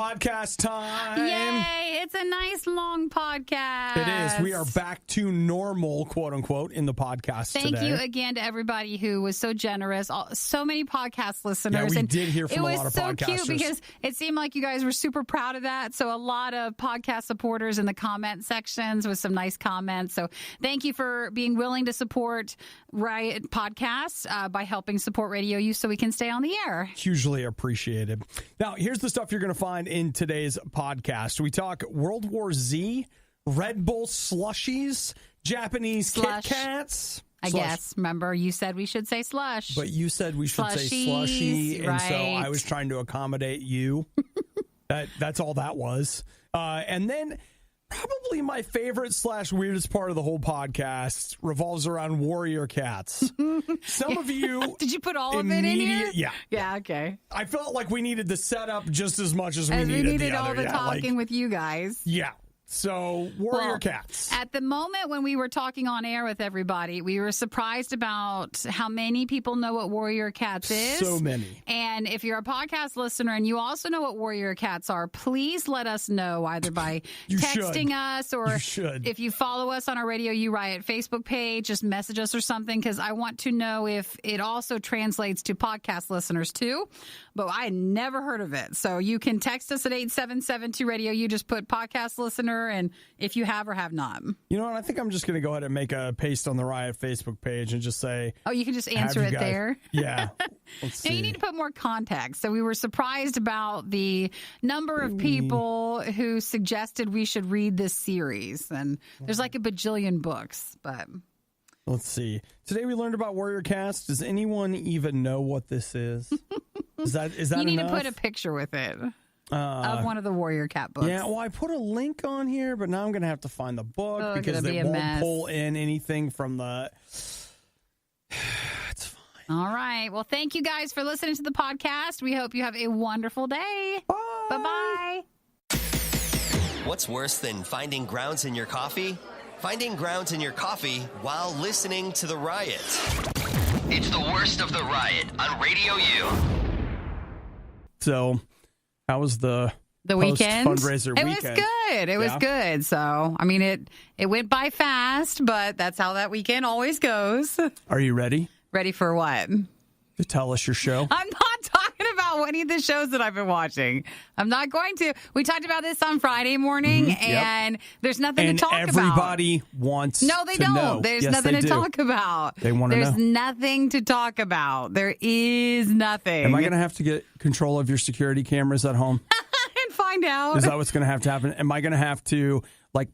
podcast time. Yay! It's a nice long podcast. It is. We are back to normal, quote unquote, in the podcast today. Thank you again to everybody who was so generous. So many podcast listeners. Yeah, we did hear from a lot of podcasters. It was so cute because it seemed like you guys were super proud of that. So a lot of podcast supporters in the comment sections with some nice comments. So thank you for being willing to support RIOT Podcasts by helping support RadioU so we can stay on the air. Hugely appreciated. Now, here's the stuff you're going to find in today's podcast. We talk World War Z, Red Bull slushies, Japanese Kit Kats. I guess. Remember, you said we should say slush. But you said we should say slushy, right. And so I was trying to accommodate you. That's all that was. And then probably my favorite / weirdest part of the whole podcast revolves around warrior cats. Some of you... Did you put all of it in here? Yeah. Yeah, okay. I felt like we needed the setup just as much as we needed the other. All the talking with you guys. Yeah. So, warrior cats. At the moment when we were talking on air with everybody, we were surprised about how many people know what warrior cats is. So many. And if you're a podcast listener and you also know what warrior cats are, please let us know either by texting us or if you follow us on our RadioU RIOT Facebook page, just message us or something, because I want to know if it also translates to podcast listeners too. But I had never heard of it. So you can text us at 877-2-RADIO-U. Just put podcast listener, and if you have or have not. You know what? I think I'm just going to go ahead and make a paste on the RIOT Facebook page and just say... Oh, you can just answer it there? Yeah. Let's see. Now, you need to put more context. So we were surprised about the number of people who suggested we should read this series. And there's like a bajillion books, but... Let's see. Today we learned about warrior cats. Does anyone even know what this is? Is that you need enough? To put a picture with it of one of the warrior cat books. Yeah, well, I put a link on here, but now I'm going to have to find the book because they won't pull in anything from the... It's fine. All right. Well, thank you guys for listening to the podcast. We hope you have a wonderful day. Bye. Bye-bye. What's worse than finding grounds in your coffee? Finding grounds in your coffee while listening to the Riot. It's the worst of the Riot on Radio U. So, how was the weekend? Fundraiser weekend? It was good. It was good. So, I mean, it went by fast, but that's how that weekend always goes. Are you ready? Ready for what? To tell us your show. I'm not talking about any of the shows that I've been watching. I'm not going to. We talked about this on Friday morning, and there's nothing to talk about. Everybody wants to know. No, they don't. There's nothing to talk about. They want to know. There's nothing to talk about. There is nothing. Am I going to have to get control of your security cameras at home? And find out. Is that what's going to have to happen? Am I going to have to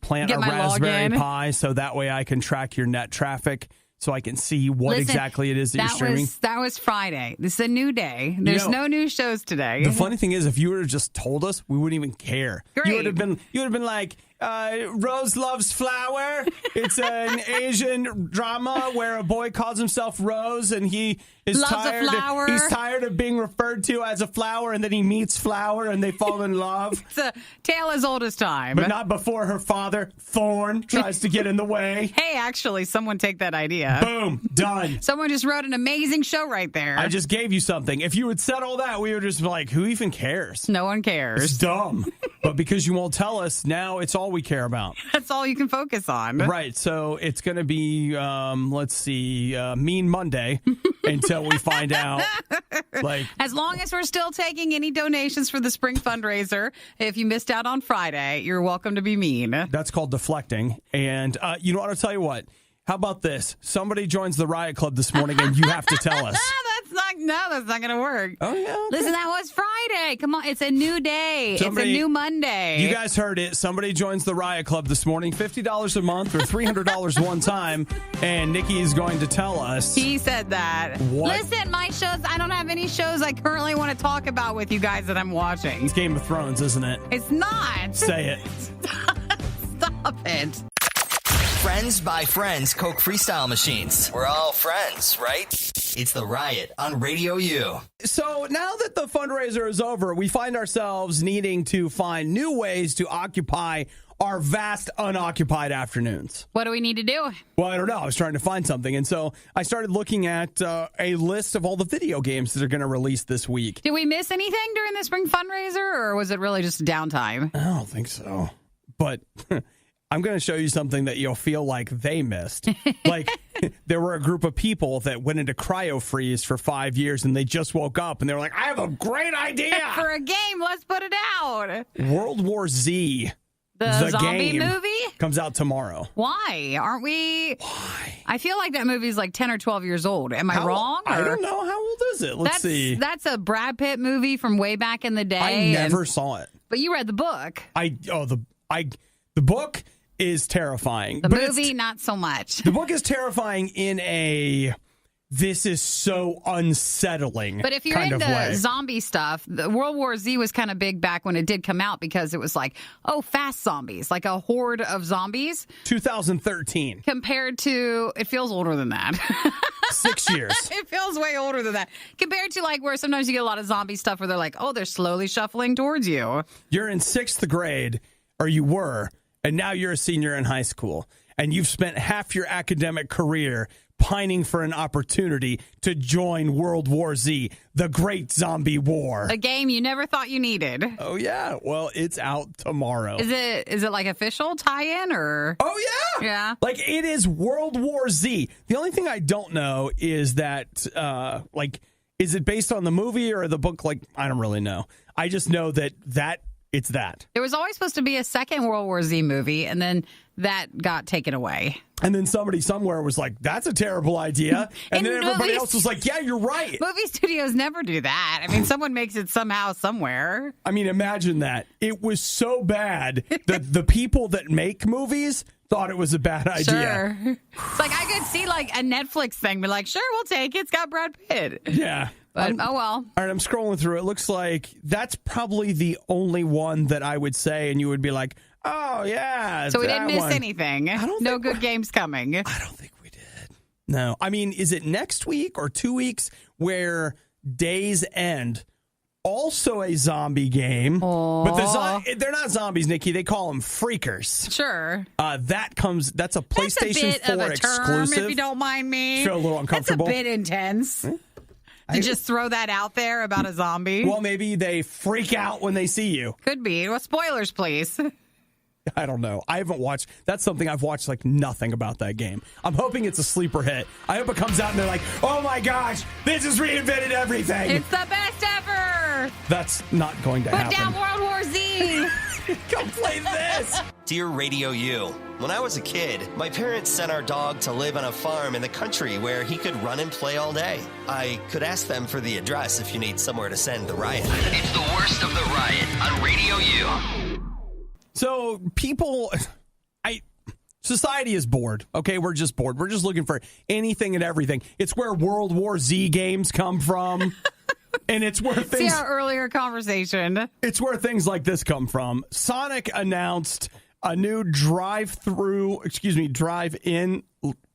plant a Raspberry Pi so that way I can track your net traffic? So I can see what exactly it is that you're streaming? That was Friday. This is a new day. There's no new shows today. The funny thing is, if you would have just told us, we wouldn't even care. Great. You would have been like, Rose Loves Flower. It's an Asian drama where a boy calls himself Rose and he is He's tired of being referred to as a flower, and then he meets Flower and they fall in love. It's a tale as old as time. But not before her father, Thorn, tries to get in the way. Hey, actually, someone take that idea. Boom. Done. Someone just wrote an amazing show right there. I just gave you something. If you had said all that, we would just be like, who even cares? No one cares. It's dumb. But because you won't tell us, now it's all we care about. That's all you can focus on. Right. So it's going to be, Mean Monday until we find out. As long as we're still taking any donations for the spring fundraiser, if you missed out on Friday, you're welcome to be mean. That's called deflecting. And you know what? I'll tell you what. How about this? Somebody joins the Riot Club this morning and you have to tell us. That's not going to work. Oh, yeah. Okay. Listen, that was Friday. Come on. It's a new day. It's a new Monday. You guys heard it. Somebody joins the Riot Club this morning. $50 a month or $300 one time. And Nikki is going to tell us. He said that. What? Listen, my shows, I don't have any shows I currently want to talk about with you guys that I'm watching. It's Game of Thrones, isn't it? It's not. Say it. Stop it. Friends by Friends Coke Freestyle Machines. We're all friends, right? It's the Riot on Radio U. So now that the fundraiser is over, we find ourselves needing to find new ways to occupy our vast unoccupied afternoons. What do we need to do? Well, I don't know. I was trying to find something. And so I started looking at a list of all the video games that are going to release this week. Did we miss anything during the spring fundraiser, or was it really just downtime? I don't think so. But I'm going to show you something that you'll feel like they missed. Like, there were a group of people that went into cryo freeze for 5 years, and they just woke up, and they were like, I have a great idea. For a game, let's put it out. World War Z. The zombie movie? Comes out tomorrow. Why? Aren't we? Why? I feel like that movie's like 10 or 12 years old. Am I wrong? I don't know. How old is it? Let's see. That's a Brad Pitt movie from way back in the day. I never saw it. But you read the book. The book is terrifying. The movie, not so much. The book is terrifying in a this is so unsettling But if you're kind into zombie stuff, the World War Z was kind of big back when it did come out because it was like, fast zombies, like a horde of zombies. 2013. Compared to, it feels older than that. 6 years. It feels way older than that. Compared to like where sometimes you get a lot of zombie stuff where they're like, they're slowly shuffling towards you. You're in 6th grade, or you were, and now you're a senior in high school, and you've spent half your academic career pining for an opportunity to join World War Z, the great zombie war. A game you never thought you needed. Oh, yeah. Well, it's out tomorrow. Is it like official tie-in or? Oh, yeah. Yeah. Like, it is World War Z. The only thing I don't know is that, is it based on the movie or the book? Like, I don't really know. I just know that it's that. There was always supposed to be a second World War Z movie, and then that got taken away. And then somebody somewhere was like, that's a terrible idea. And then everybody else was like, yeah, you're right. Movie studios never do that. I mean, someone makes it somehow, somewhere. I mean, imagine that. It was so bad that the people that make movies thought it was a bad idea. Sure. It's like, I could see like a Netflix thing, be like, sure, we'll take it. It's got Brad Pitt. Yeah. But, well. All right, I'm scrolling through. It looks like that's probably the only one that I would say, and you would be like, oh, yeah. So we didn't miss anything. No good games coming. I don't think we did. No. I mean, is it next week or 2 weeks where Days End, also a zombie game, but they're not zombies, Nikki. They call them freakers. Sure. That's a PlayStation 4 of a exclusive. term, if you don't mind me. Feel a little uncomfortable. That's a bit intense. To just throw that out there about a zombie. Well, maybe they freak out when they see you. Could be. Well, spoilers, please. I don't know. I haven't watched. That's something I've watched like nothing about that game. I'm hoping it's a sleeper hit. I hope it comes out and they're like, oh my gosh, this has reinvented everything. It's the best ever. That's not going to happen. Put down World War Z. Come play this. Dear Radio U, when I was a kid, my parents sent our dog to live on a farm in the country where he could run and play all day. I could ask them for the address if you need somewhere to send the Riot. It's the worst of the Riot on Radio U. So society is bored. Okay, we're just bored. We're just looking for anything and everything. It's where World War Z games come from. And it's where things... See our earlier conversation. It's where things like this come from. Sonic announced a new drive-in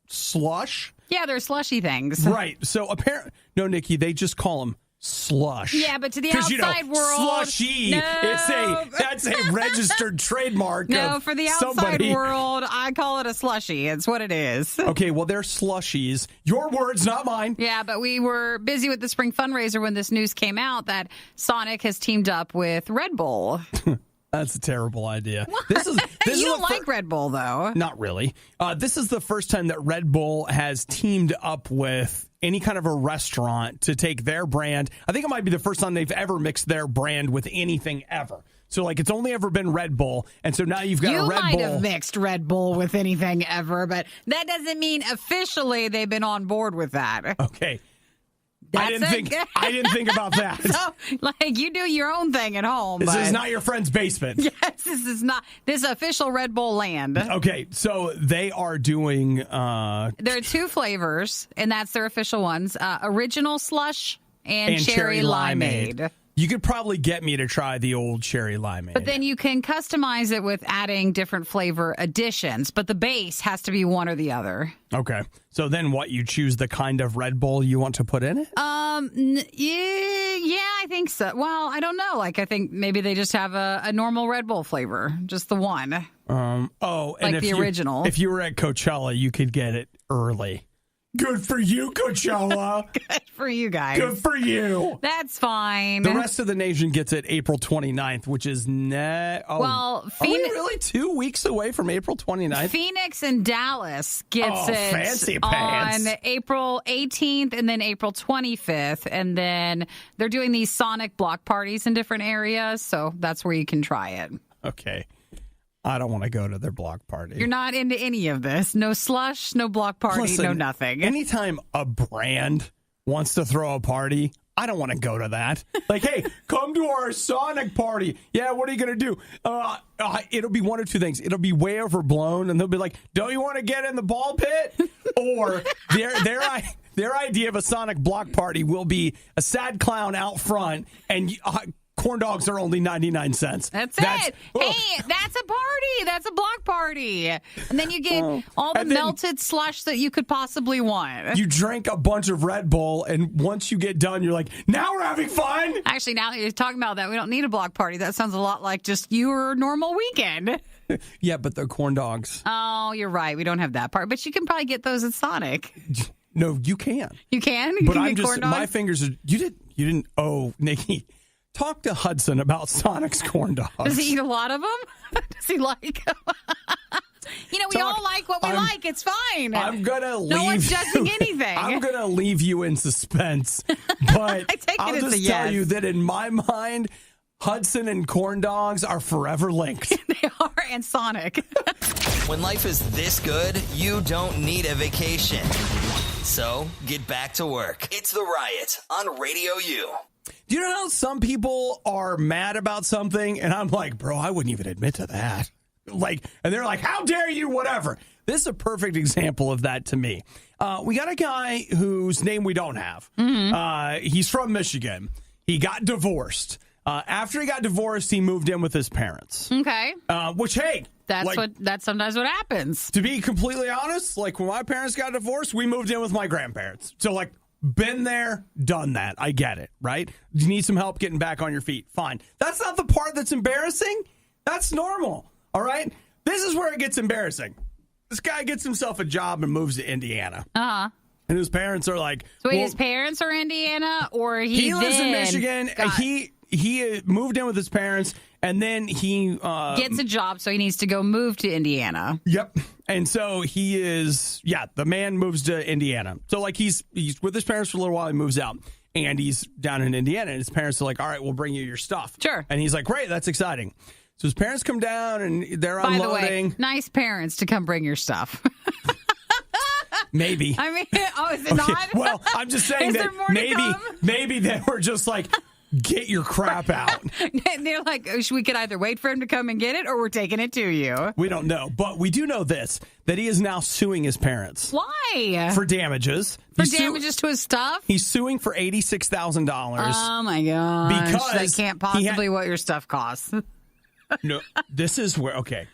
slush. Yeah, they're slushy things. Right. So apparently... No, Nikki, they just call them slush. Yeah, but to the outside world... Slushy. No. That's a registered trademark. No, for the outside world, I call it a slushy. It's what it is. Okay, well, they're slushies. Your words, not mine. Yeah, but we were busy with the spring fundraiser when this news came out that Sonic has teamed up with Red Bull. That's a terrible idea. What? This you don't like Red Bull, though. Not really. This is the first time that Red Bull has teamed up with any kind of a restaurant to take their brand. I think it might be the first time they've ever mixed their brand with anything ever. So, like, it's only ever been Red Bull, and so now you've got a Red Bull. You might have mixed Red Bull with anything ever, but that doesn't mean officially they've been on board with that. Okay. I didn't think about that. So, like, you do your own thing at home. This is not your friend's basement. Yes, this is not. This is official Red Bull land. Okay, so they are doing... there are two flavors, and that's their official ones. Original slush and cherry limeade. You could probably get me to try the old cherry limeade. But then you can customize it with adding different flavor additions. But the base has to be one or the other. Okay. So then what? You choose the kind of Red Bull you want to put in it? Yeah, I think so. Well, I don't know. Like, I think maybe they just have a normal Red Bull flavor. Just the one. And like the original. If you were at Coachella, you could get it early. Good for you, Coachella. Good for you guys. Good for you. That's fine. The rest of the nation gets it April 29th, which is are we really 2 weeks away from April 29th? Phoenix and Dallas gets it fancy pants. On April 18th and then April 25th. And then they're doing these Sonic block parties in different areas, so that's where you can try it. Okay. I don't want to go to their block party. You're not into any of this. No slush, no block party, Listen, no nothing. Anytime a brand wants to throw a party, I don't want to go to that. Like, hey, come to our Sonic party. Yeah, what are you going to do? It'll be one or two things. It'll be way overblown, and they'll be like, don't you want to get in the ball pit? Or their idea of a Sonic block party will be a sad clown out front, and corn dogs are only 99 cents. That's it. Hey, that's a party. That's a block party. And then you get all the melted slush that you could possibly want. You drink a bunch of Red Bull, and once you get done, you're like, now we're having fun. Actually, now that you're talking about that, we don't need a block party. That sounds a lot like just your normal weekend. Yeah, but they're corn dogs. Oh, you're right. We don't have that part. But you can probably get those at Sonic. No, you can. You can? You but can I'm get just, corn dogs? my fingers are, you didn't, Nikki. Talk to Hudson about Sonic's corn dogs. Does he eat a lot of them? Does he like them? We all like what we like. It's fine. I'm going to leave. No one's judging anything. I'm going to leave you in suspense. But I'll just tell you that in my mind, Hudson and corn dogs are forever linked. They are, and Sonic. When life is this good, you don't need a vacation. So get back to work. It's The Riot on RadioU. Do you know how some people are mad about something? And I'm like, bro, I wouldn't even admit to that. And they're like, how dare you, whatever. This is a perfect example of that to me. We got a guy whose name we don't have. Mm-hmm. He's from Michigan. He got divorced. After he got divorced, he moved in with his parents. Okay. Which, hey. That's sometimes what happens. To be completely honest, when my parents got divorced, we moved in with my grandparents. So, been there, done that. I get it, right? You need some help getting back on your feet. Fine. That's not the part that's embarrassing. That's normal, all right? This is where it gets embarrassing. This guy gets himself a job and moves to Indiana. Uh-huh. And his parents are like... So wait, his parents are Indiana, or he lives in Michigan. He moved in with his parents, and then he... gets a job, so he needs to go move to Indiana. Yep. And so he is... Yeah, the man moves to Indiana. So, he's with his parents for a little while. He moves out, and he's down in Indiana, and his parents are like, all right, we'll bring you your stuff. Sure. And he's like, great, that's exciting. So his parents come down, and they're unloading. By the way, nice parents to come bring your stuff. Maybe. I mean, is it not? Well, I'm just saying that maybe they were just like, get your crap out. They're like, we could either wait for him to come and get it, or we're taking it to you. We don't know. But we do know this, that he is now suing his parents. Why? For damages. For damages to his stuff? He's suing for $86,000. Oh, my gosh. Because that can't possibly what your stuff costs. No, this is where, okay.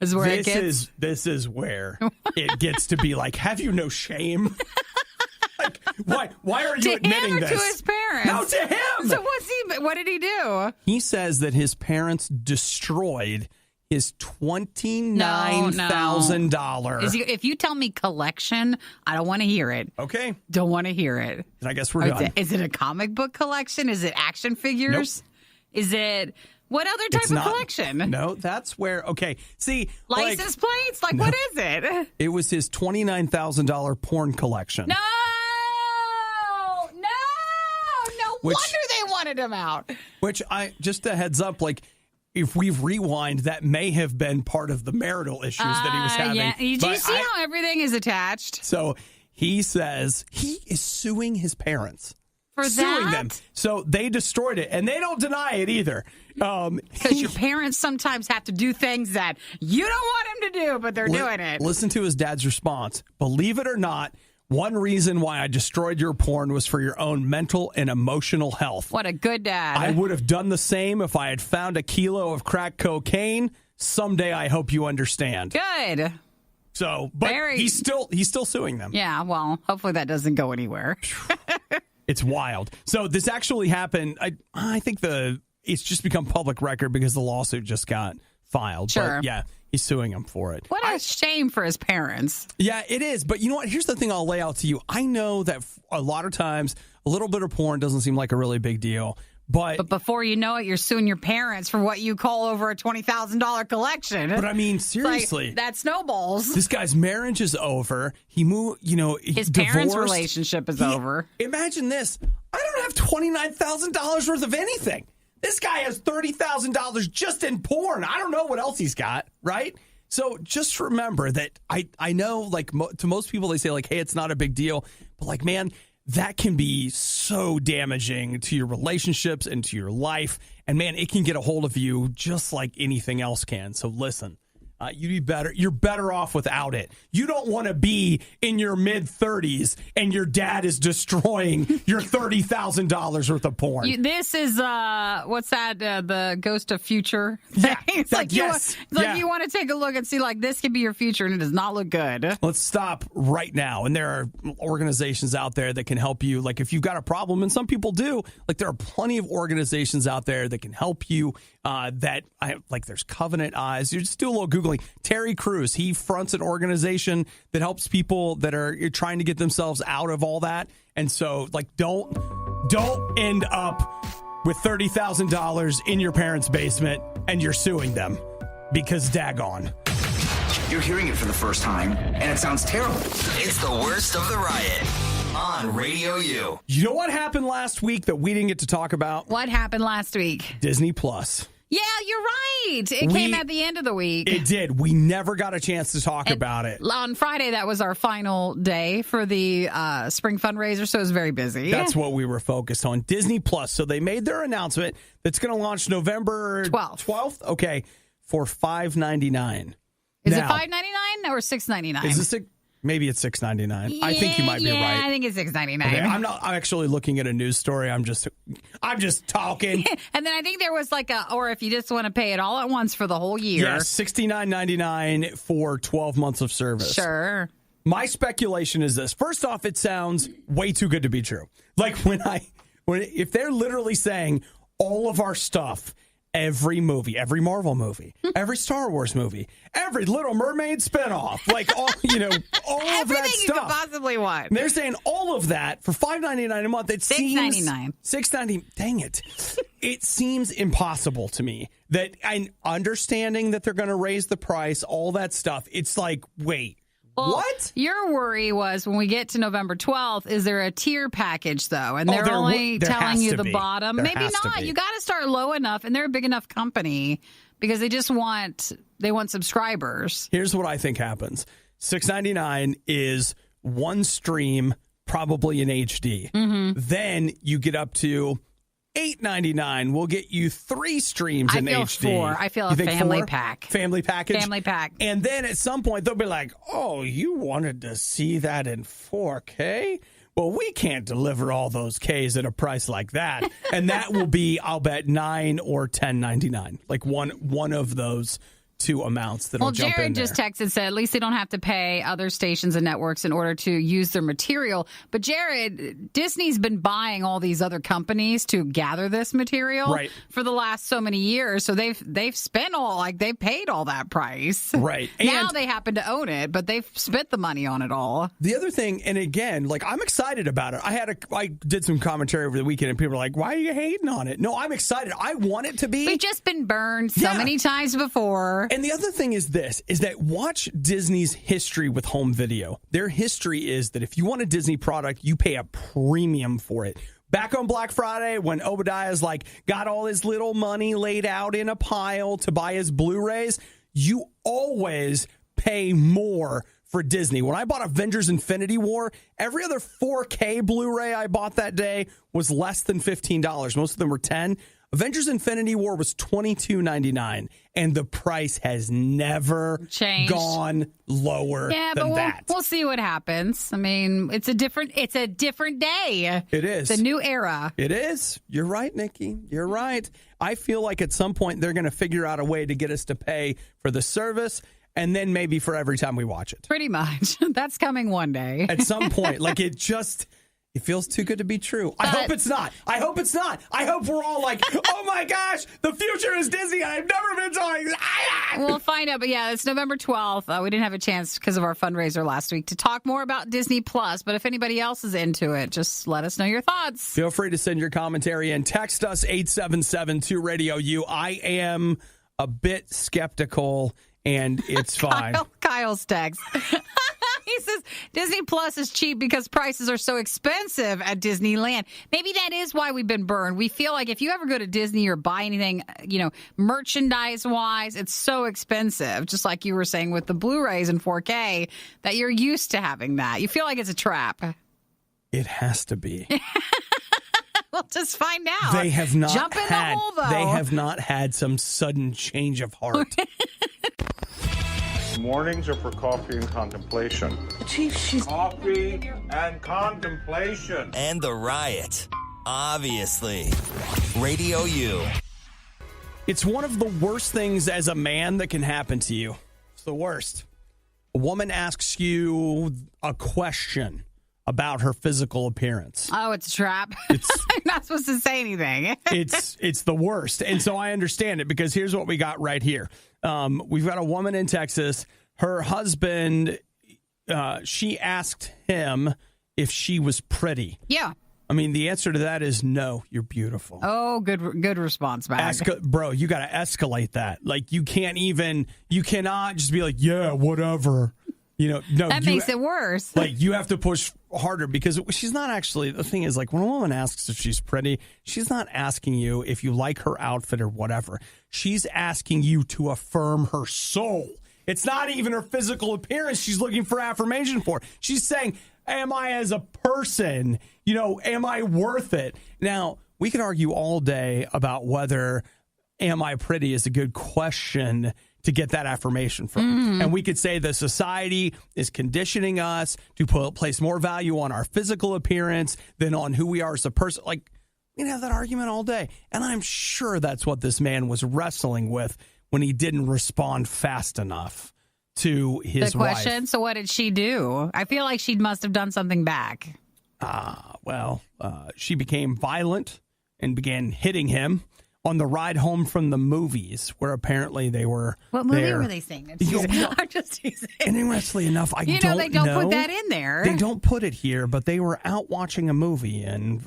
This is where it gets? This is where it gets to be like, have you no shame? Why are you admitting this? To his parents? No, to him. So what did he do? He says that his parents destroyed his $29,000. If you tell me collection, I don't want to hear it. Okay. Don't want to hear it. And I guess we're done. Is it a comic book collection? Is it action figures? Nope. Is it... What other type of collection? No, that's where, okay. See, license plates? What is it? It was his $29,000 porn collection. No wonder they wanted him out. Which just a heads up, if we rewind, that may have been part of the marital issues that he was having. Yeah. Do you see how everything is attached? So he says he is suing his parents. For suing that? them. So they destroyed it, and they don't deny it either. Because your parents sometimes have to do things that you don't want them to do, but they're doing it. Listen to his dad's response. Believe it or not, One reason why I destroyed your porn was for your own mental and emotional health. What a good dad. I would have done the same if I had found a kilo of crack cocaine. Someday I hope you understand. Good. So, but he's still suing them. Yeah, well, hopefully that doesn't go anywhere. It's wild. So this actually happened. I think it's just become public record because the lawsuit just got filed. Sure. But yeah, he's suing him for it. What a shame for his parents. Yeah, it is. But you know what? Here's the thing I'll lay out to you. I know that a lot of times a little bit of porn doesn't seem like a really big deal. But before you know it, you're suing your parents for what you call over a $20,000 collection. But I mean, seriously. Like, that snowballs. This guy's marriage is over. He moved, his parents' relationship is over. Imagine this. I don't have $29,000 worth of anything. This guy has $30,000 just in porn. I don't know what else he's got, right? So just remember that I know, like, to most people, they say, like, hey, it's not a big deal. But, like, man, that can be so damaging to your relationships and to your life. And, man, it can get a hold of you just like anything else can. So listen, you'd be better. You're better off without it. You don't want to be in your mid-30s and your dad is destroying your $30,000 worth of porn. This is, what's that, the Ghost of Future thing? Yeah, it's like, you want to take a look and see, like, this could be your future, and it does not look good. Let's stop right now. And there are organizations out there that can help you. Like, if you've got a problem, and some people do, like, there are plenty of organizations out there that can help you. There's Covenant Eyes. You just do a little Googling. Terry Crews, he fronts an organization that helps people that are trying to get themselves out of all that. And so, like, don't end up with $30,000 in your parents' basement and you're suing them because daggone. You're hearing it for the first time, and it sounds terrible. It's the worst of the riot on Radio U. You know what happened last week that we didn't get to talk about? What happened last week? Disney Plus. Yeah, you're right. It came at the end of the week. It did. We never got a chance to talk about it. On Friday, that was our final day for the spring fundraiser, so it was very busy. That's what we were focused on. Disney Plus. So they made their announcement that's going to launch November 12th? Okay, for $5.99. Is it $5.99 or $6.99? Is this maybe it's $6.99. I think you might be right. I think it's $6.99. Okay, I'm actually looking at a news story. I'm just talking. And then I think there was or if you just want to pay it all at once for the whole year. Yeah, $69.99 for 12 months of service. Sure. My speculation is this. First off, it sounds way too good to be true. Like if they're literally saying all of our stuff, every movie, every Marvel movie, every Star Wars movie, every Little Mermaid spinoff, like all of that stuff. Everything you could possibly want. And they're saying all of that for $5.99 a month. It seems $6.99. Dang it! It seems impossible to me that, I'm understanding that they're going to raise the price, all that stuff. It's like, wait. Well, what? Your worry was when we get to November 12th, is there a tier package, though? And they're only telling you the bottom. Maybe not. You got to start low enough, and they're a big enough company because they just want subscribers. Here's what I think happens. $6.99 is one stream, probably in HD. Mm-hmm. Then you get up to $8.99 will get you 3 streams in HD. I feel a family pack. Family package? Family pack. And then at some point, they'll be like, oh, you wanted to see that in 4K? Well, we can't deliver all those Ks at a price like that. And that will be, I'll bet, $9 or $10.99. Like one of those 2 amounts that'll jump in there. Jared just texted, said at least they don't have to pay other stations and networks in order to use their material. But Jared, Disney's been buying all these other companies to gather this material for the last so many years. So they've spent they've paid all that price. Right. Now they happen to own it, but they've spent the money on it all. The other thing, and again, like, I'm excited about it. I did some commentary over the weekend and people are like, why are you hating on it? No, I'm excited. I want it to be. We've just been burned so many times before. And the other thing is that watch Disney's history with home video. Their history is that if you want a Disney product, you pay a premium for it. Back on Black Friday, when Obadiah's got all his little money laid out in a pile to buy his Blu-rays, you always pay more for Disney. When I bought Avengers Infinity War, every other 4K Blu-ray I bought that day was less than $15. Most of them were $10. Avengers Infinity War was $22.99, and the price has never gone lower than that. We'll see what happens. I mean, it's a different day. It is. It's a new era. It is. You're right, Nikki. You're right. I feel like at some point they're going to figure out a way to get us to pay for the service, and then maybe for every time we watch it. Pretty much. That's coming one day. At some point. Like, it feels too good to be true. I hope it's not. I hope it's not. I hope we're all like, oh my gosh, the future is Disney. I've never been so We'll find out. But yeah, it's November 12th. We didn't have a chance because of our fundraiser last week to talk more about Disney Plus. But if anybody else is into it, just let us know your thoughts. Feel free to send your commentary and text us 877-2RadioU. I am a bit skeptical, and it's fine. Kyle's text. He says Disney Plus is cheap because prices are so expensive at Disneyland. Maybe that is why we've been burned. We feel like if you ever go to Disney or buy anything, merchandise-wise, it's so expensive. Just like you were saying with the Blu-rays in 4K, that you're used to having that. You feel like it's a trap. It has to be. We'll just find out. They have not Jump in the hole, though. They have not had some sudden change of heart. Mornings are for coffee and contemplation. Chief, she's... Coffee and contemplation. And the riot. Obviously. Radio U. It's one of the worst things as a man that can happen to you. It's the worst. A woman asks you a question about her physical appearance. Oh, it's a trap. I'm not supposed to say anything. It's the worst. And so I understand it, because here's what we got right here. We've got a woman in Texas. Her husband, she asked him if she was pretty. Yeah. I mean, the answer to that is no, you're beautiful. Oh, good response back. Bro, you got to escalate that. Like, you cannot just be like, yeah, whatever. No, that makes it worse. Like, you have to push harder, because she's not actually, the thing is, like, when a woman asks if she's pretty, she's not asking you if you like her outfit or whatever. She's asking you to affirm her soul. It's not even her physical appearance she's looking for affirmation for. She's saying, am I as a person, am I worth it? Now, we could argue all day about whether am I pretty is a good question to get that affirmation from. Mm-hmm. And we could say the society is conditioning us to place more value on our physical appearance than on who we are as a person. Like, we can have that argument all day. And I'm sure that's what this man was wrestling with when he didn't respond fast enough to his question. Wife. So what did she do? I feel like she must have done something back. She became violent and began hitting him on the ride home from the movies, where apparently they were. What movie were they seeing? I'm just teasing. And interestingly enough, I don't know. They don't put that in there. They don't put it here, but they were out watching a movie, and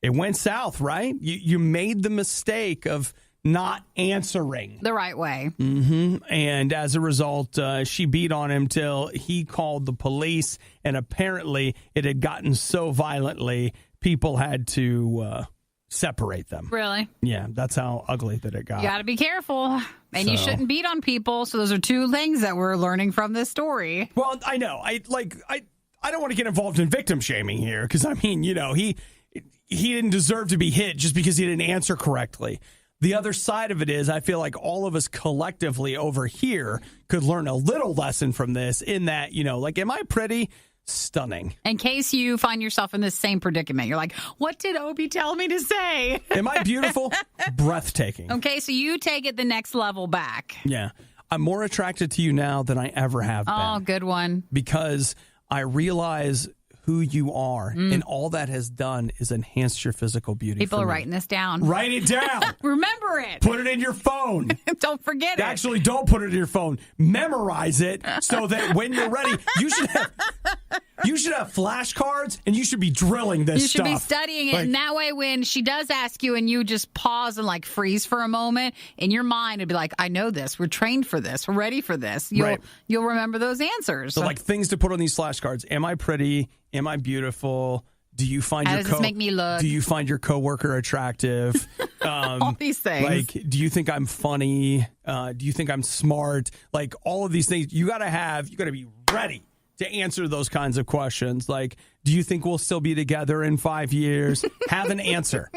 it went south, right? You made the mistake of not answering the right way. Mm-hmm. And as a result, she beat on him till he called the police, and apparently it had gotten so violently, people had to separate them. Really? Yeah, that's how ugly that it got. You got to be careful. And you shouldn't beat on people. So those are two things that we're learning from this story. Well, I know. I don't want to get involved in victim shaming here, because, I mean, he didn't deserve to be hit just because he didn't answer correctly. The other side of it is, I feel like all of us collectively over here could learn a little lesson from this, in that, am I pretty? Stunning. In case you find yourself in this same predicament, you're like, what did Obi tell me to say? Am I beautiful? Breathtaking. Okay, so you take it the next level back. Yeah. I'm more attracted to you now than I ever have been. Oh, good one. Because I realize who you are, and all that has done is enhance your physical beauty. People are writing this down. Write it down. Remember it. Put it in your phone. Don't forget it. Actually, don't put it in your phone. Memorize it, so that when you're ready, you should have flashcards, and you should be drilling this stuff. You should be studying it, and that way when she does ask you and you just pause and freeze for a moment, in your mind it'd be like, I know this. We're trained for this. We're ready for this. You'll remember those answers. So things to put on these flashcards. Am I pretty? Am I beautiful? Do you find How does this make me look? Do you find your coworker attractive? All these things. Do you think I'm funny? Do you think I'm smart? All of these things you got to be ready to answer those kinds of questions. Like, do you think we'll still be together in 5 years? Have an answer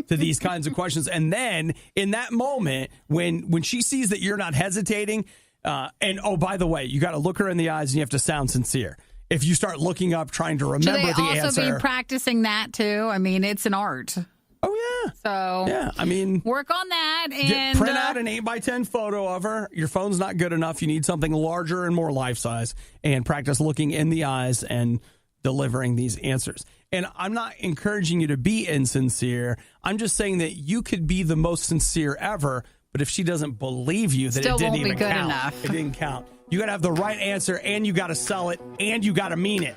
to these kinds of questions. And then in that moment, when she sees that you're not hesitating, and oh, by the way, you got to look her in the eyes and you have to sound sincere. If you start looking up, trying to remember the answer. Should they also be practicing that too? I mean, it's an art. Oh, yeah. So, yeah, I mean, work on that. And print out an 8x10 photo of her. Your phone's not good enough. You need something larger and more life size. And practice looking in the eyes and delivering these answers. And I'm not encouraging you to be insincere. I'm just saying that you could be the most sincere ever. But if she doesn't believe you, that Still it didn't won't be even good count. enough. It didn't count. You got to have the right answer, and you got to sell it, and you got to mean it.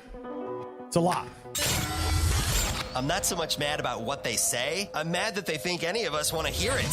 It's a lot. I'm not so much mad about what they say. I'm mad that they think any of us want to hear it.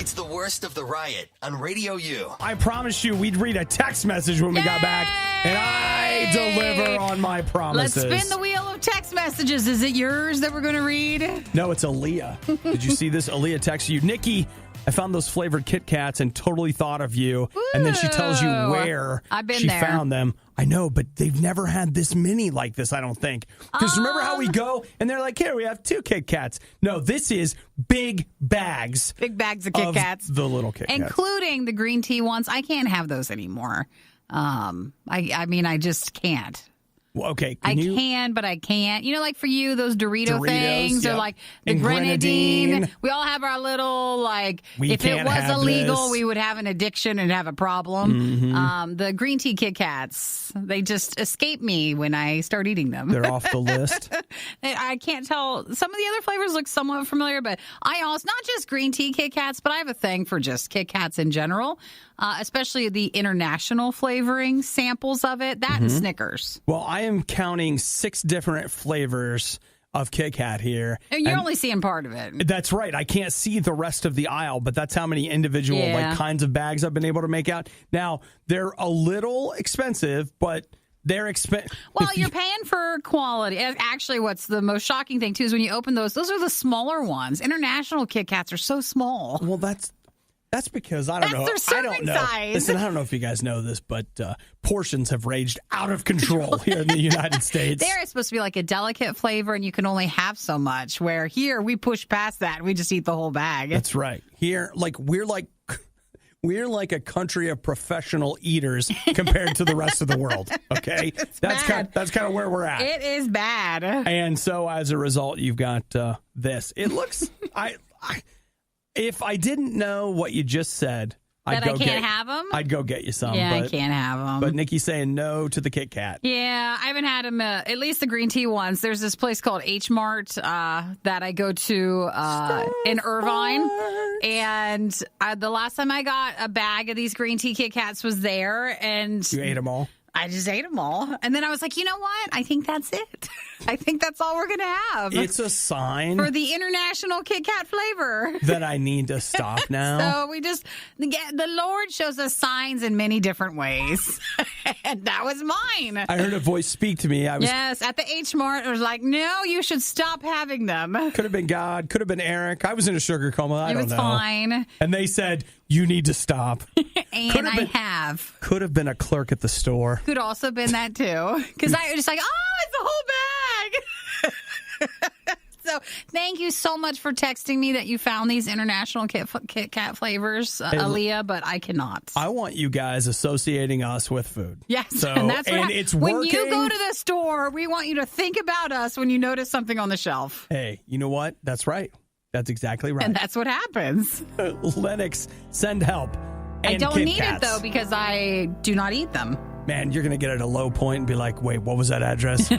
It's the worst of the riot on RadioU. I promised you we'd read a text message when we got back, and I deliver on my promises. Let's spin the wheel of text messages. Is it yours that we're going to read? No, it's Aaliyah. Did you see this? Aaliyah texts you, Nikki, I found those flavored Kit Kats and totally thought of you. Ooh, and then she tells you where she found them. I know, but they've never had this many like this, I don't think. Because remember how we go and they're like, here, we have 2 Kit Kats. No, this is big bags. Big bags of Kit Kats. The little Kit Kats. Including the green tea ones. I can't have those anymore. I mean, I just can't. Well, okay. I can, but I can't. You know, like for you, those Doritos things or like the grenadine. We all have our little, like, if it was illegal, we would have an addiction and have a problem. Mm-hmm. The green tea Kit Kats, they just escape me when I start eating them. They're off the list. I can't tell. Some of the other flavors look somewhat familiar, but I also, not just green tea Kit Kats, but I have a thing for just Kit Kats in general. Especially the international flavoring samples of it, that and Snickers. Well, I am counting 6 different flavors of Kit Kat here. And you're only seeing part of it. That's right. I can't see the rest of the aisle, but that's how many individual kinds of bags I've been able to make out. Now, they're a little expensive, but they're expensive. Well, you're paying for quality. Actually, what's the most shocking thing, too, is when you open those are the smaller ones. International Kit Kats are so small. Well, that's because I don't know. That's their serving size. Listen, I don't know if you guys know this, but portions have raged out of control here in the United States. There, it's supposed to be like a delicate flavor, and you can only have so much. Where here, we push past that. We just eat the whole bag. That's right. Here, we're like a country of professional eaters compared to the rest of the world. Okay, that's kind of where we're at. It is bad. And so, as a result, you've got this. It looks if I didn't know what you just said, I'd have them? I'd go get you some. Yeah, I can't have them. But Nikki's saying no to the Kit Kat. Yeah, I haven't had them, at least the green tea ones. There's this place called H Mart that I go to in Irvine. And the last time I got a bag of these green tea Kit Kats was there. And you ate them all? I just ate them all. And then I was like, you know what? I think that's it. I think that's all we're going to have. It's a sign. For the international Kit Kat flavor. That I need to stop now. So the Lord shows us signs in many different ways. And that was mine. I heard a voice speak to me. Yes, at the H Mart. It was like, no, you should stop having them. Could have been God. Could have been Eric. I was in a sugar coma. I don't know. It was fine. And they said, you need to stop. And I have. Could have been a clerk at the store. Could also have been that, too. Because I was just like, it's the whole bag. So thank you so much for texting me that you found these international Kit Kat flavors, Aaliyah, but I cannot. I want you guys associating us with food. Yes, and that's what it's working. When you go to the store, we want you to think about us when you notice something on the shelf. Hey, you know what? That's right. That's exactly right. And that's what happens. Lennox, send help. I don't need it, though, because I do not eat them. Man, you're going to get at a low point and be like, wait, what was that address?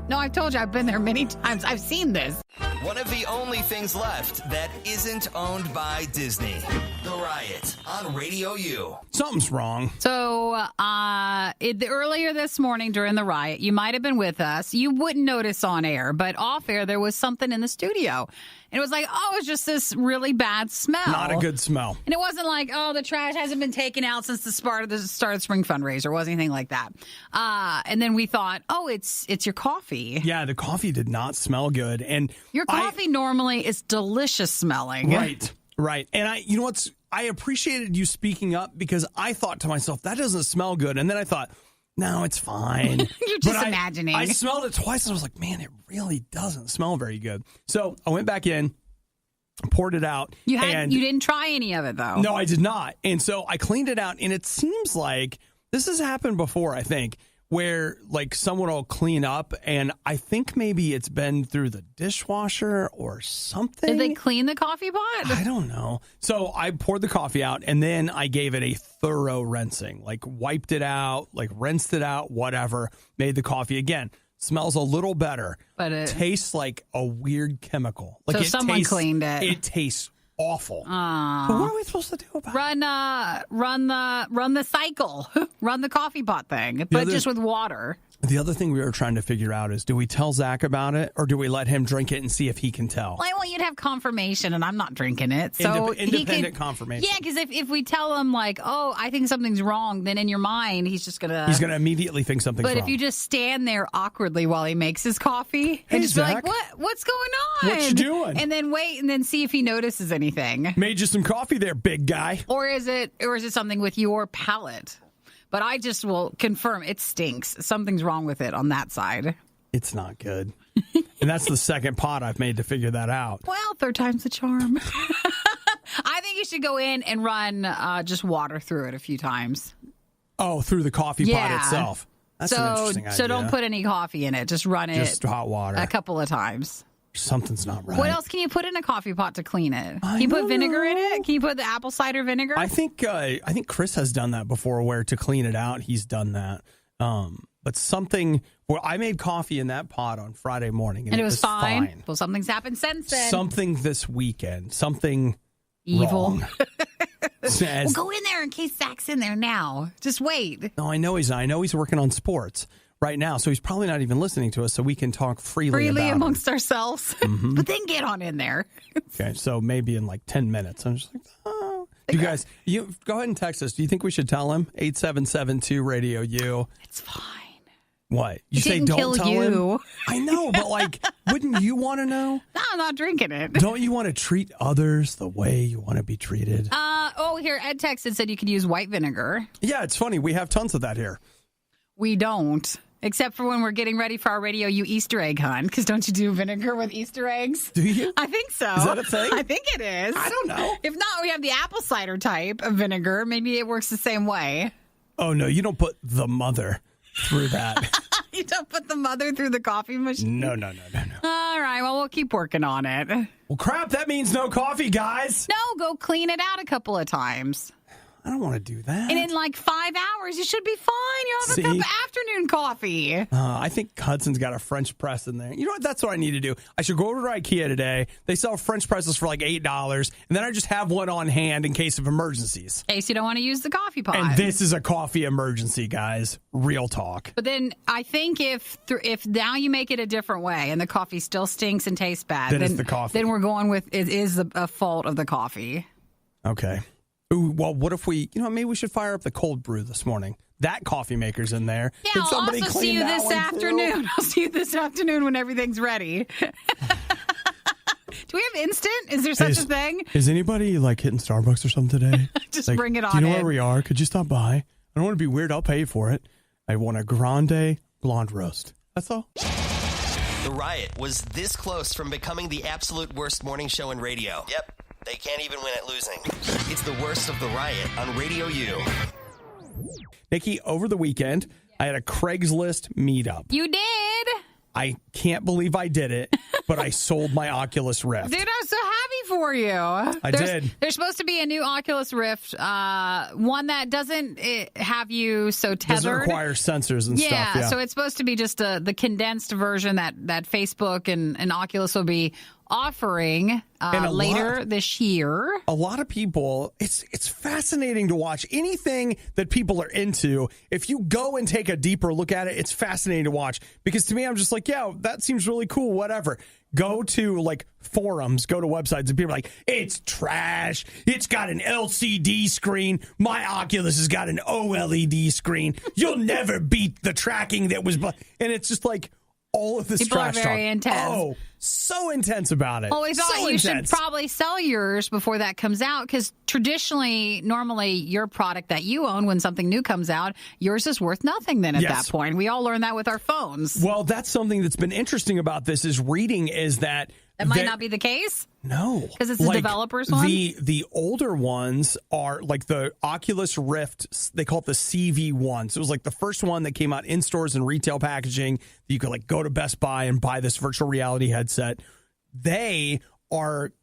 No, I've told you, I've been there many times. I've seen this. One of the only things left that isn't owned by Disney. The Riot on RadioU. Something's wrong. So earlier this morning during the riot, you might have been with us. You wouldn't notice on air, but off air, there was something in the studio. And it was like, it's just this really bad smell. Not a good smell. And it wasn't like, the trash hasn't been taken out since the start of Spring Fundraiser. It wasn't anything like that. And then we thought, it's your coffee. Yeah, the coffee did not smell good. And your coffee normally is delicious smelling. Right. And I appreciated you speaking up because I thought to myself, that doesn't smell good. And then I thought, No, it's fine. You're just imagining. I smelled it twice and I was like, man, it really doesn't smell very good. So I went back in, poured it out. You didn't try any of it, though. No, I did not. And so I cleaned it out, and it seems like this has happened before, I think, where like someone will clean up, and I think maybe it's been through the dishwasher or something. Did they clean the coffee pot? I don't know. So I poured the coffee out, and then I gave it a thorough rinsing, like wiped it out, like rinsed it out, whatever, made the coffee again. Smells a little better, but it tastes like a weird chemical. Like so someone cleaned it. It tastes awful. But what are we supposed to do about it? Run the cycle, run the coffee pot thing, but just with water. The other thing we were trying to figure out is, do we tell Zach about it, or do we let him drink it and see if he can tell? Well, I want you to have confirmation, and I'm not drinking it. So independent confirmation. Yeah, because if we tell him, like, oh, I think something's wrong, then in your mind, he's going to immediately think something's wrong. But if you just stand there awkwardly while he makes his coffee and just Zach, be like, what's going on? What you doing? And then wait and then see if he notices anything. Made you some coffee there, big guy. Or is it something with your palate? But I just will confirm it stinks. Something's wrong with it on that side. It's not good. And that's the second pot I've made to figure that out. Well, third time's the charm. I think you should go in and run just water through it a few times. Oh, through the coffee pot itself. That's an interesting idea. So don't put any coffee in it. Just run it. Just hot water. A couple of times. Something's not right. What else can you put in a coffee pot to clean it? Can you put vinegar in it? Can you put the apple cider vinegar? I think Chris has done that before, where to clean it out, he's done that. But something. Well, I made coffee in that pot on Friday morning, and it was fine. Well, something's happened since then. Something this weekend. Something evil. Well, go in there in case Zach's in there now. Just wait. No, I know he's not. I know he's working on sports right now, so he's probably not even listening to us, so we can talk freely about amongst ourselves. Mm-hmm. But then get on in there. Okay, so maybe in like 10 minutes. I'm just like, oh. You guys, you go ahead and text us. Do you think we should tell him? 8772 RadioU. It's fine. What? You say don't tell him? I know, but like, wouldn't you want to know? No, I'm not drinking it. Don't you want to treat others the way you want to be treated? Here, Ed texted said you could use white vinegar. Yeah, it's funny. We have tons of that here. We don't. Except for when we're getting ready for our RadioU Easter egg hunt. Because don't you do vinegar with Easter eggs? Do you? I think so. Is that a thing? I think it is. I don't know. If not, we have the apple cider type of vinegar. Maybe it works the same way. Oh, no. You don't put the mother through that. You don't put the mother through the coffee machine? No. All right. Well, we'll keep working on it. Well, crap. That means no coffee, guys. No, go clean it out a couple of times. I don't want to do that. And in like 5 hours, you should be fine. You'll have a cup of afternoon coffee. I think Hudson's got a French press in there. You know what? That's what I need to do. I should go over to IKEA today. They sell French presses for like $8. And then I just have one on hand in case of emergencies. In case you don't want to use the coffee pot. And this is a coffee emergency, guys. Real talk. But then I think if now you make it a different way and the coffee still stinks and tastes bad, then it's the coffee. Then we're going with it is a fault of the coffee. Okay. Ooh, well, what if maybe we should fire up the cold brew this morning. That coffee maker's in there. Yeah, I'll also see you this afternoon. I'll see you this afternoon when everything's ready. Do we have instant? Is there such a thing? Is anybody like hitting Starbucks or something today? Just bring it on. Do you know where we are? Could you stop by? I don't want to be weird. I'll pay for it. I want a grande blonde roast. That's all. The Riot was this close from becoming the absolute worst morning show in radio. Yep. They can't even win at losing. It's the worst of the Riot on RadioU. Nikki, over the weekend, I had a Craigslist meetup. You did? I can't believe I did it, but I sold my Oculus Rift. Dude, I'm so happy for you. I did. There's supposed to be a new Oculus Rift, one that doesn't have you so tethered. Doesn't require sensors and stuff. Yeah, so it's supposed to be just the condensed version that Facebook and Oculus will be offering later this year. A lot of people, it's fascinating to watch. Anything that people are into, if you go and take a deeper look at it, it's fascinating to watch. Because to me, I'm just like, yeah, that seems really cool, whatever. Go to like forums, go to websites, and people are like, it's trash. It's got an LCD screen. My Oculus has got an OLED screen. You'll never beat the tracking that was... And it's just like, all of this people trash are very talk. intense. Oh, so intense about it. Well, we thought you should probably sell yours before that comes out, because traditionally, normally, your product that you own, when something new comes out, yours is worth nothing then at that point. We all learn that with our phones. Well, that's something that's been interesting about this is reading is that... That might not be the case? No. Because it's a developer's one? The older ones are like the Oculus Rift, they call it the CV1. So it was like the first one that came out in stores and retail packaging. You could like go to Best Buy and buy this virtual reality headset. They are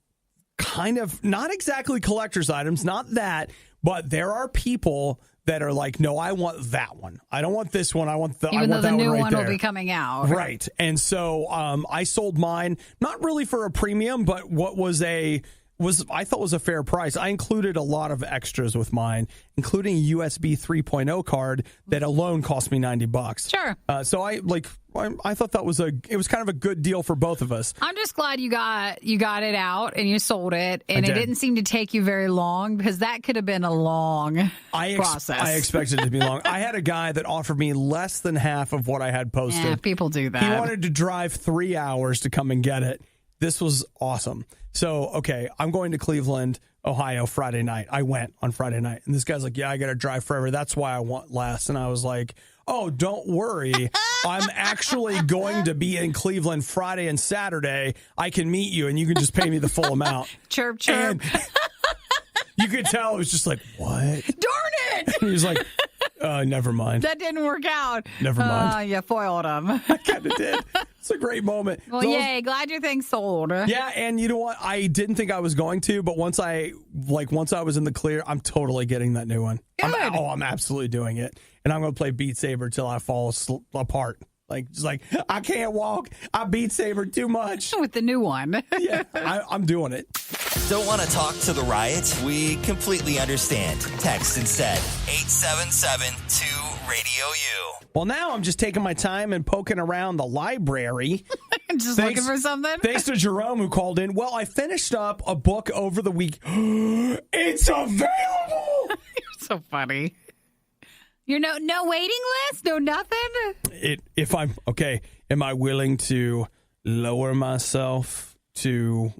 kind of not exactly collector's items, not that, but there are people that are like, no, I want that one. I don't want this one. I want the Even though the new one there. will be coming out. Right. And so I sold mine, not really for a premium, but what I thought was a fair price. I included a lot of extras with mine, including a USB 3.0 card that alone cost me $90. Sure. So I thought that was it was kind of a good deal for both of us. I'm just glad you got it out and you sold it, and it didn't seem to take you very long, because that could have been a long process. I expected it to be long. I had a guy that offered me less than half of what I had posted. Yeah, people do that. He wanted to drive 3 hours to come and get it. This was awesome. So, okay, I'm going to Cleveland, Ohio Friday night. I went on Friday night. And this guy's like, yeah, I got to drive forever. That's why I want less. And I was like, oh, don't worry. I'm actually going to be in Cleveland Friday and Saturday. I can meet you and you can just pay me the full amount. Chirp, chirp. And you could tell it was just like, what? Darn it. And he was like, never mind. That didn't work out. Never mind. You foiled him. I kind of did. It's a great moment. Well, yay. Glad your thing sold. Yeah, and you know what? I didn't think I was going to, but once I was in the clear, I'm totally getting that new one. Good. I'm absolutely doing it. And I'm going to play Beat Saber till I fall apart. Just like, I can't walk. I Beat Saber too much. With the new one. Yeah, I'm doing it. Don't want to talk to the Riot? We completely understand. Text instead. 877-2-RADIO-U. Well, now I'm just taking my time and poking around the library. Just looking for something? Thanks to Jerome, who called in. Well, I finished up a book over the week. It's available! You're so funny. You're no waiting list? No nothing? If I'm okay, am I willing to lower myself to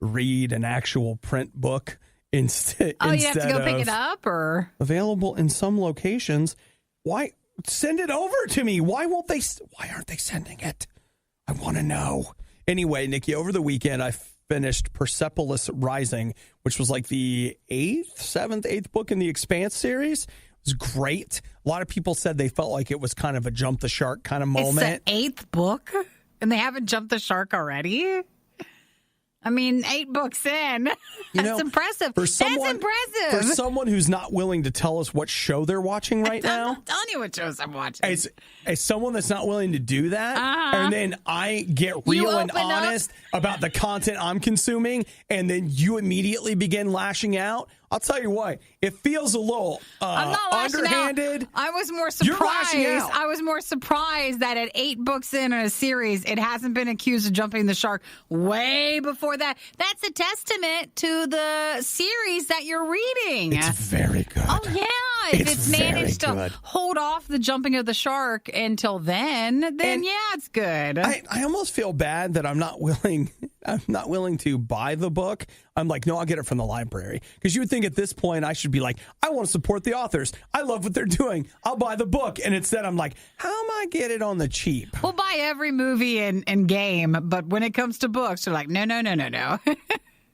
read an actual print book instead? Oh, you have to go pick it up, or available in some locations? Why send it over to me? Why aren't they sending it? I want to know. Anyway, Nikki, over the weekend I finished Persepolis Rising, which was like the 8th book in the Expanse series. It was great. A lot of people said they felt like it was kind of a jump the shark kind of moment. It's the 8th book, and they haven't jumped the shark already? I mean, 8 books in. That's impressive. That's impressive. For someone who's not willing to tell us what show they're watching right now. I'm telling you what shows I'm watching. As someone that's not willing to do that, and then I get real and honest about the content I'm consuming, and then you immediately begin lashing out, I'll tell you what, it feels a little I'm not underhanded. Out. I was more surprised. You're lashing out. I was more surprised that at 8 books in a series, it hasn't been accused of jumping the shark way before that. That's a testament to the series that you're reading. It's very good. Oh, yeah. If it's managed to hold off the jumping of the shark until then yeah, it's good. I almost feel bad that I'm not willing to buy the book. I'm like, no, I'll get it from the library. Because you would think at this point I should be like, I want to support the authors. I love what they're doing. I'll buy the book. And instead I'm like, how am I get it on the cheap? We'll buy every movie and game, but when it comes to books, they're like, no.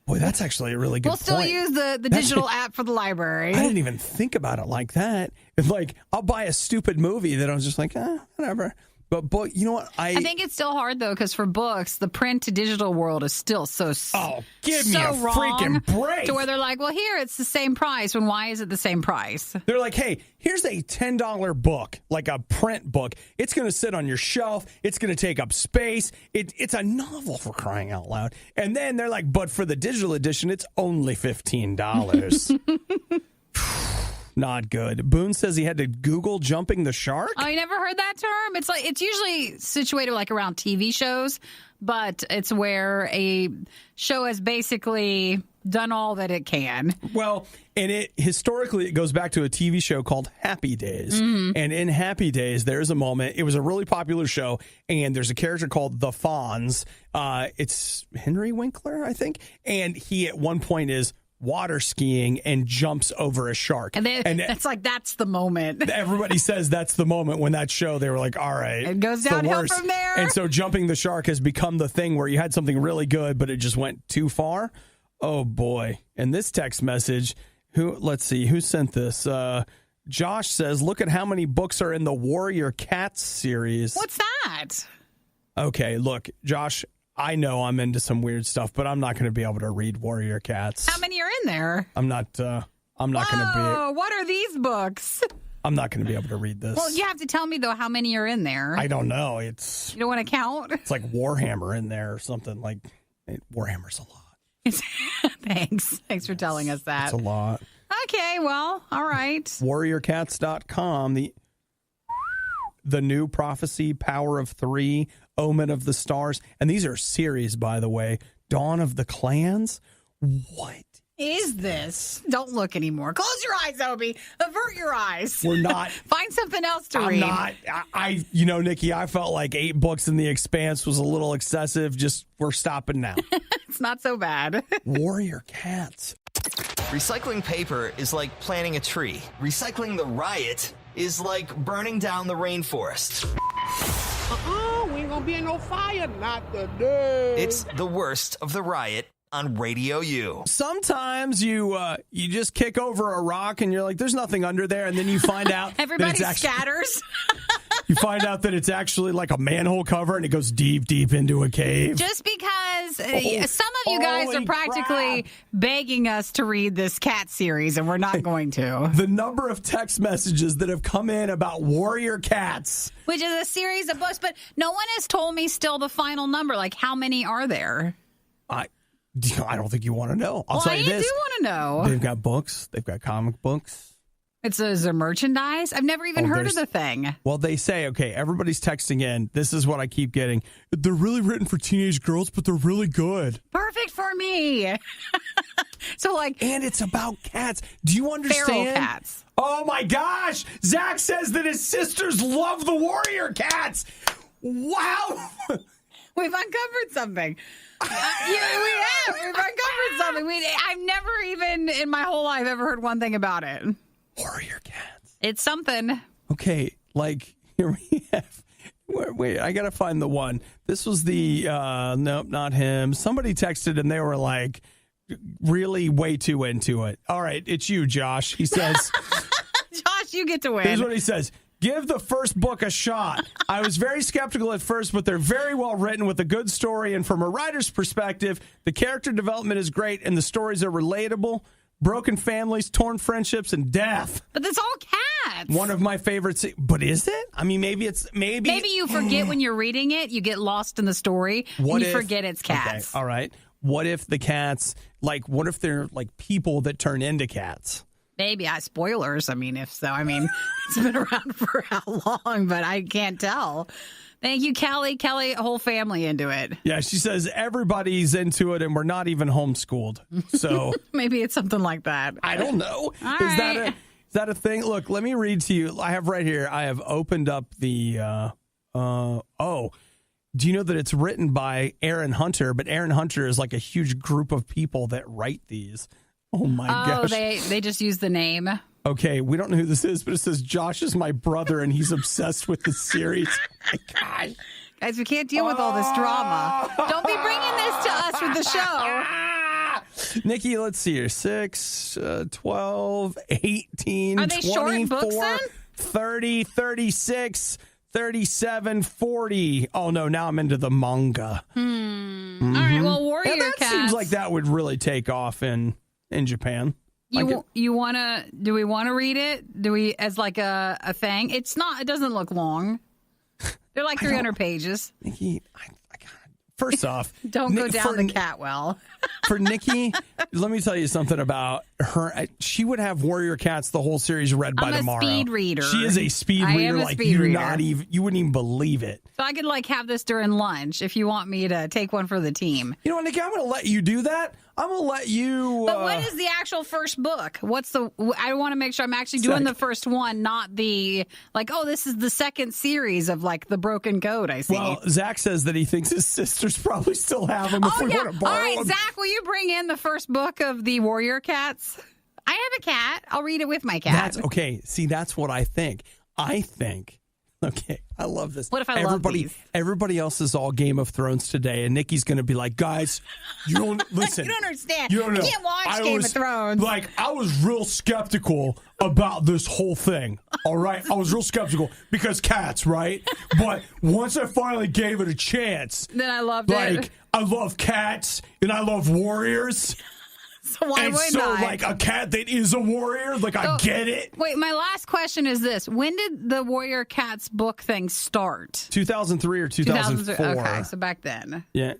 Boy, that's actually a really good point. We'll still use the digital app for the library. I didn't even think about it like that. It's like, I'll buy a stupid movie that I was just like, whatever. But you know what? I think it's still hard, though, because for books, the print to digital world is still so give me a freaking break. To where they're like, well, here, it's the same price. When why is it the same price? They're like, hey, here's a $10 book, like a print book. It's going to sit on your shelf. It's going to take up space. It's a novel, for crying out loud. And then they're like, but for the digital edition, it's only $15. Not good. Boone says he had to Google jumping the shark. Oh, you never heard that term? It's usually situated like around TV shows, but it's where a show has basically done all that it can. Well, and historically, it goes back to a TV show called Happy Days. Mm-hmm. And in Happy Days, there's a moment. It was a really popular show, and there's a character called the Fonz. It's Henry Winkler, I think. And he, at one point, is water skiing and jumps over a shark. And that's the moment. Everybody says that's the moment when that show, they were like, all right. It goes downhill from there. And so jumping the shark has become the thing where you had something really good, but it just went too far. Oh, boy. And this text message, let's see, who sent this? Josh says, look at how many books are in the Warrior Cats series. What's that? Okay, look, Josh, I know I'm into some weird stuff, but I'm not going to be able to read Warrior Cats. How many are in there? I'm not going to be. Oh, what are these books? I'm not going to be able to read this. Well, you have to tell me, though, how many are in there. I don't know. You don't want to count? It's like Warhammer in there or something. Like, Warhammer's a lot. Thanks for telling us that. It's a lot. Okay, well, all right. WarriorCats.com, the new prophecy, Power of Three, Omen of the Stars. And these are series, by the way. Dawn of the Clans. What is this? Don't look anymore. Close your eyes, Obi. Avert your eyes. We're not. Find something else to read. Nikki, I felt like 8 books in The Expanse was a little excessive. We're stopping now. It's not so bad. Warrior Cats. Recycling paper is like planting a tree. Recycling the riot is like burning down the rainforest. We ain't gonna be in no fire, not today. It's the worst of the riot on RadioU. Sometimes you just kick over a rock and you're like, there's nothing under there, and then you find out everybody scatters. You find out that it's actually like a manhole cover and it goes deep, deep into a cave. Just because some of you guys are practically begging us to read this cat series, and we're not going to. The number of text messages that have come in about Warrior Cats, which is a series of books, but no one has told me still the final number. Like, how many are there? I don't think you want to know. I'll tell you this. I do want to know. They've got books. They've got comic books. Is there merchandise? I've never even heard of the thing. Well, they say, okay, everybody's texting in. This is what I keep getting. They're really written for teenage girls, but they're really good. Perfect for me. And it's about cats. Do you understand? Feral cats. Oh, my gosh. Zach says that his sisters love the Warrior Cats. Wow. We've uncovered something. We have. We've uncovered something. I've never even in my whole life ever heard one thing about it. Warrior Cats. It's something. Okay, here we have. Wait, I gotta find the one. This was the nope, not him. Somebody texted and they were like, really way too into it. All right, it's you, Josh. He says, Josh, you get to win. Here's what he says. Give the first book a shot. I was very skeptical at first, but they're very well written with a good story. And from a writer's perspective, the character development is great and the stories are relatable. Broken families, torn friendships, and death. But that's all cats. One of my favorites. But is it? I mean, maybe you forget when you're reading it. You get lost in the story. You forget it's cats. Okay, all right. What if the cats, what if they're like people that turn into cats? Maybe. Spoilers. I mean, if so. I mean, it's been around for how long, but I can't tell. Thank you, Kelly. Kelly, whole family into it. Yeah, she says everybody's into it and we're not even homeschooled. So maybe it's something like that. I don't know. Is that a thing? Look, let me read to you. I have right here. I have opened up the do you know that it's written by Aaron Hunter, but Aaron Hunter is like a huge group of people that write these. Oh my gosh. They just use the name. Okay, we don't know who this is, but it says Josh is my brother and he's obsessed with the series. Oh my gosh. Guys, we can't deal with all this drama. Don't be bringing this to us with the show. Nikki, let's see here. 6, 12, 18, Are they 24, short books then? 30, 36, 37, 40. Oh, no, now I'm into the manga. Mm-hmm. All right, well, Warrior Cats. That seems like that would really take off in Japan. You want to, do we want to read it? Do we, as like a thing? It doesn't look long. They're like 300 pages. Nikki, first off, don't go down the cat well. For Nikki, let me tell you something about her. She would have Warrior Cats, the whole series, read by tomorrow. I'm a speed reader. She is a speed reader. You wouldn't even believe it. So I could have this during lunch if you want me to take one for the team. You know what, Nikki? I'm going to let you do that. I'm going to let you... But what is the actual first book? I want to make sure I'm actually doing the first one, not the, this is the second series of, the Broken Code, I see. Well, Zach says that he thinks his sisters probably still have them if we want to borrow them. All right, Zach, will you bring in the first book of the Warrior Cats? I have a cat. I'll read it with my cat. That's okay. See, that's what I think. Okay, I love this. What if I love these? Everybody else is all Game of Thrones today, and Nikki's going to be like, guys, you don't listen. You don't understand. You don't know. I can't watch Game of Thrones. I was real skeptical about this whole thing, all right? I was real skeptical because cats, right? But once I finally gave it a chance. Then I loved it. I love cats, and I love warriors. So why would not? A cat that is a warrior, I get it. Wait, my last question is this. When did the Warrior Cats book thing start? 2003 or 2004. Okay, so back then. Yeah,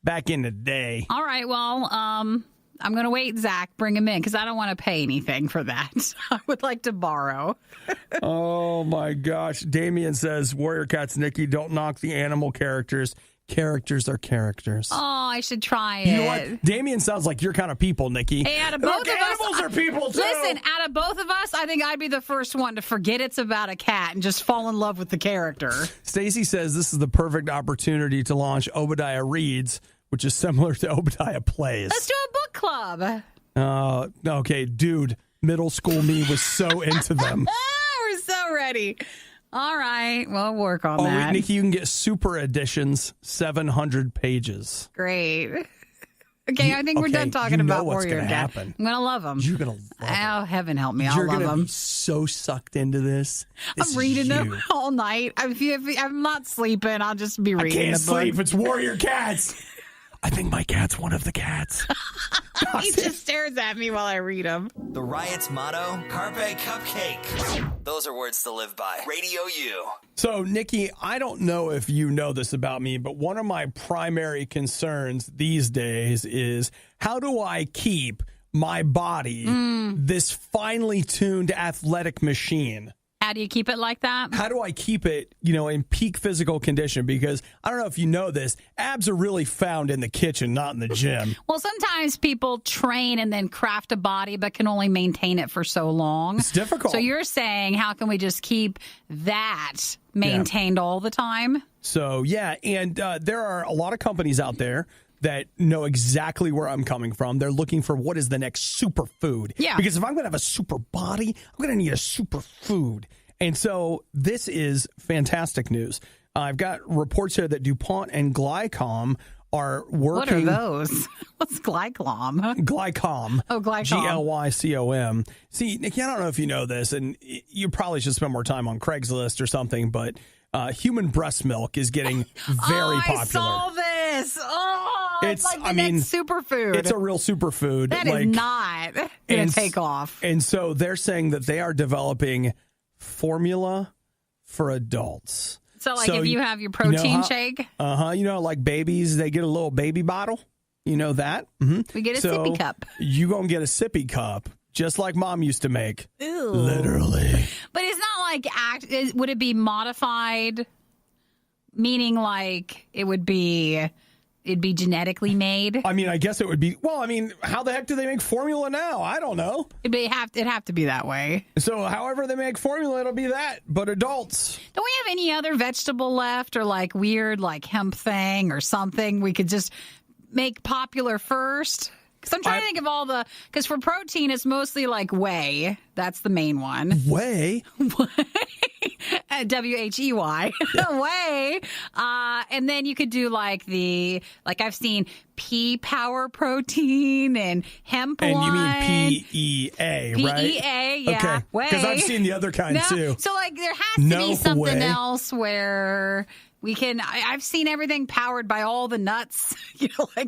back in the day. All right, well, I'm going to wait, Zach, bring him in, because I don't want to pay anything for that. I would like to borrow. Oh, my gosh. Damien says, Warrior Cats, Nikki, don't knock the animal characters. Characters are characters. Oh, I should try it. You know what? Damien sounds like your kind of people, Nikki. Hey, out of both of us, animals are people too. Listen, out of both of us, I think I'd be the first one to forget it's about a cat and just fall in love with the character. Stacy says this is the perfect opportunity to launch Obadiah Reads, which is similar to Obadiah Plays. Let's do a book club. Okay, dude. Middle school me was so into them. We're so ready. All right, we'll work on that. Wait, Nikki, you can get super editions, 700 pages. Great. Okay, I think we're done talking about Warrior Cat. I'm going to love them. You're going to love them. Oh, heaven help me. I'll love them. You're going to be so sucked into this. I'm reading them all night. If I'm not sleeping, I'll just be reading I can't the book. sleep. It's Warrior Cats. I think my cat's one of the cats. He just stares at me while I read them. The Riot's motto, Carpe Cupcake. Those are words to live by. Radio U. So, Nikki, I don't know if you know this about me, but one of my primary concerns these days is how do I keep my body this finely tuned athletic machine? How do you keep it like that? How do I keep it, in peak physical condition? Because I don't know if you know this, abs are really found in the kitchen, not in the gym. Well, sometimes people train and then craft a body but can only maintain it for so long. It's difficult. So you're saying, how can we just keep that maintained all the time? So, yeah, and there are a lot of companies out there that know exactly where I'm coming from. They're looking for what is the next superfood. Yeah. Because if I'm going to have a super body, I'm going to need a superfood. And so this is fantastic news. I've got reports here that DuPont and Glycom are working. What are those? What's Glycom? Glycom. Oh, Glycom. Glycom. See, Nikki, I don't know if you know this, and you probably should spend more time on Craigslist or something, but human breast milk is getting very popular. I saw this. It's like the next superfood. It's a real superfood. That is not going to take off. And so they're saying that they are developing formula for adults. So if you have your protein shake? Like babies, they get a little baby bottle. You know that? Mm-hmm. We get a sippy cup. You going to get a sippy cup, just like Mom used to make. Ew. Literally. But it's not would it be modified? Meaning it'd be genetically made? I mean, I guess it would be. Well, how the heck do they make formula now? I don't know. It'd have to be that way. So however they make formula, it'll be that, but adults. Don't we have any other vegetable left or weird hemp thing or something we could just make popular first? Because I'm trying to think of because for protein, it's mostly whey. That's the main one. Whey? WHEY. Whey. And then you could do I've seen pea power protein and hemp and one. And you mean PEA, right? PEA, yeah. Okay. Because I've seen the other kind too. So there has to be something else where we can. I've seen everything powered by all the nuts,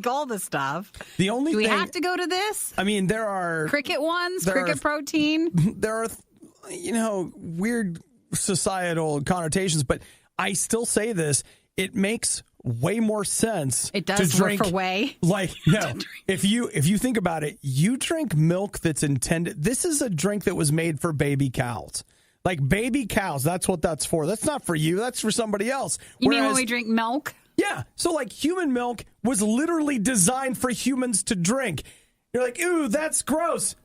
all the stuff. The only do we thing, have to go to this? There are cricket ones, cricket protein. There are, weird societal connotations, but I still say this. It makes way more sense. It does to drink for whey. If you think about it, you drink milk that's intended. This is a drink that was made for baby cows. Baby cows, that's what that's for. That's not for you. That's for somebody else. You mean when we drink milk? Yeah. So, like, human milk was literally designed for humans to drink. You're like, ooh, that's gross.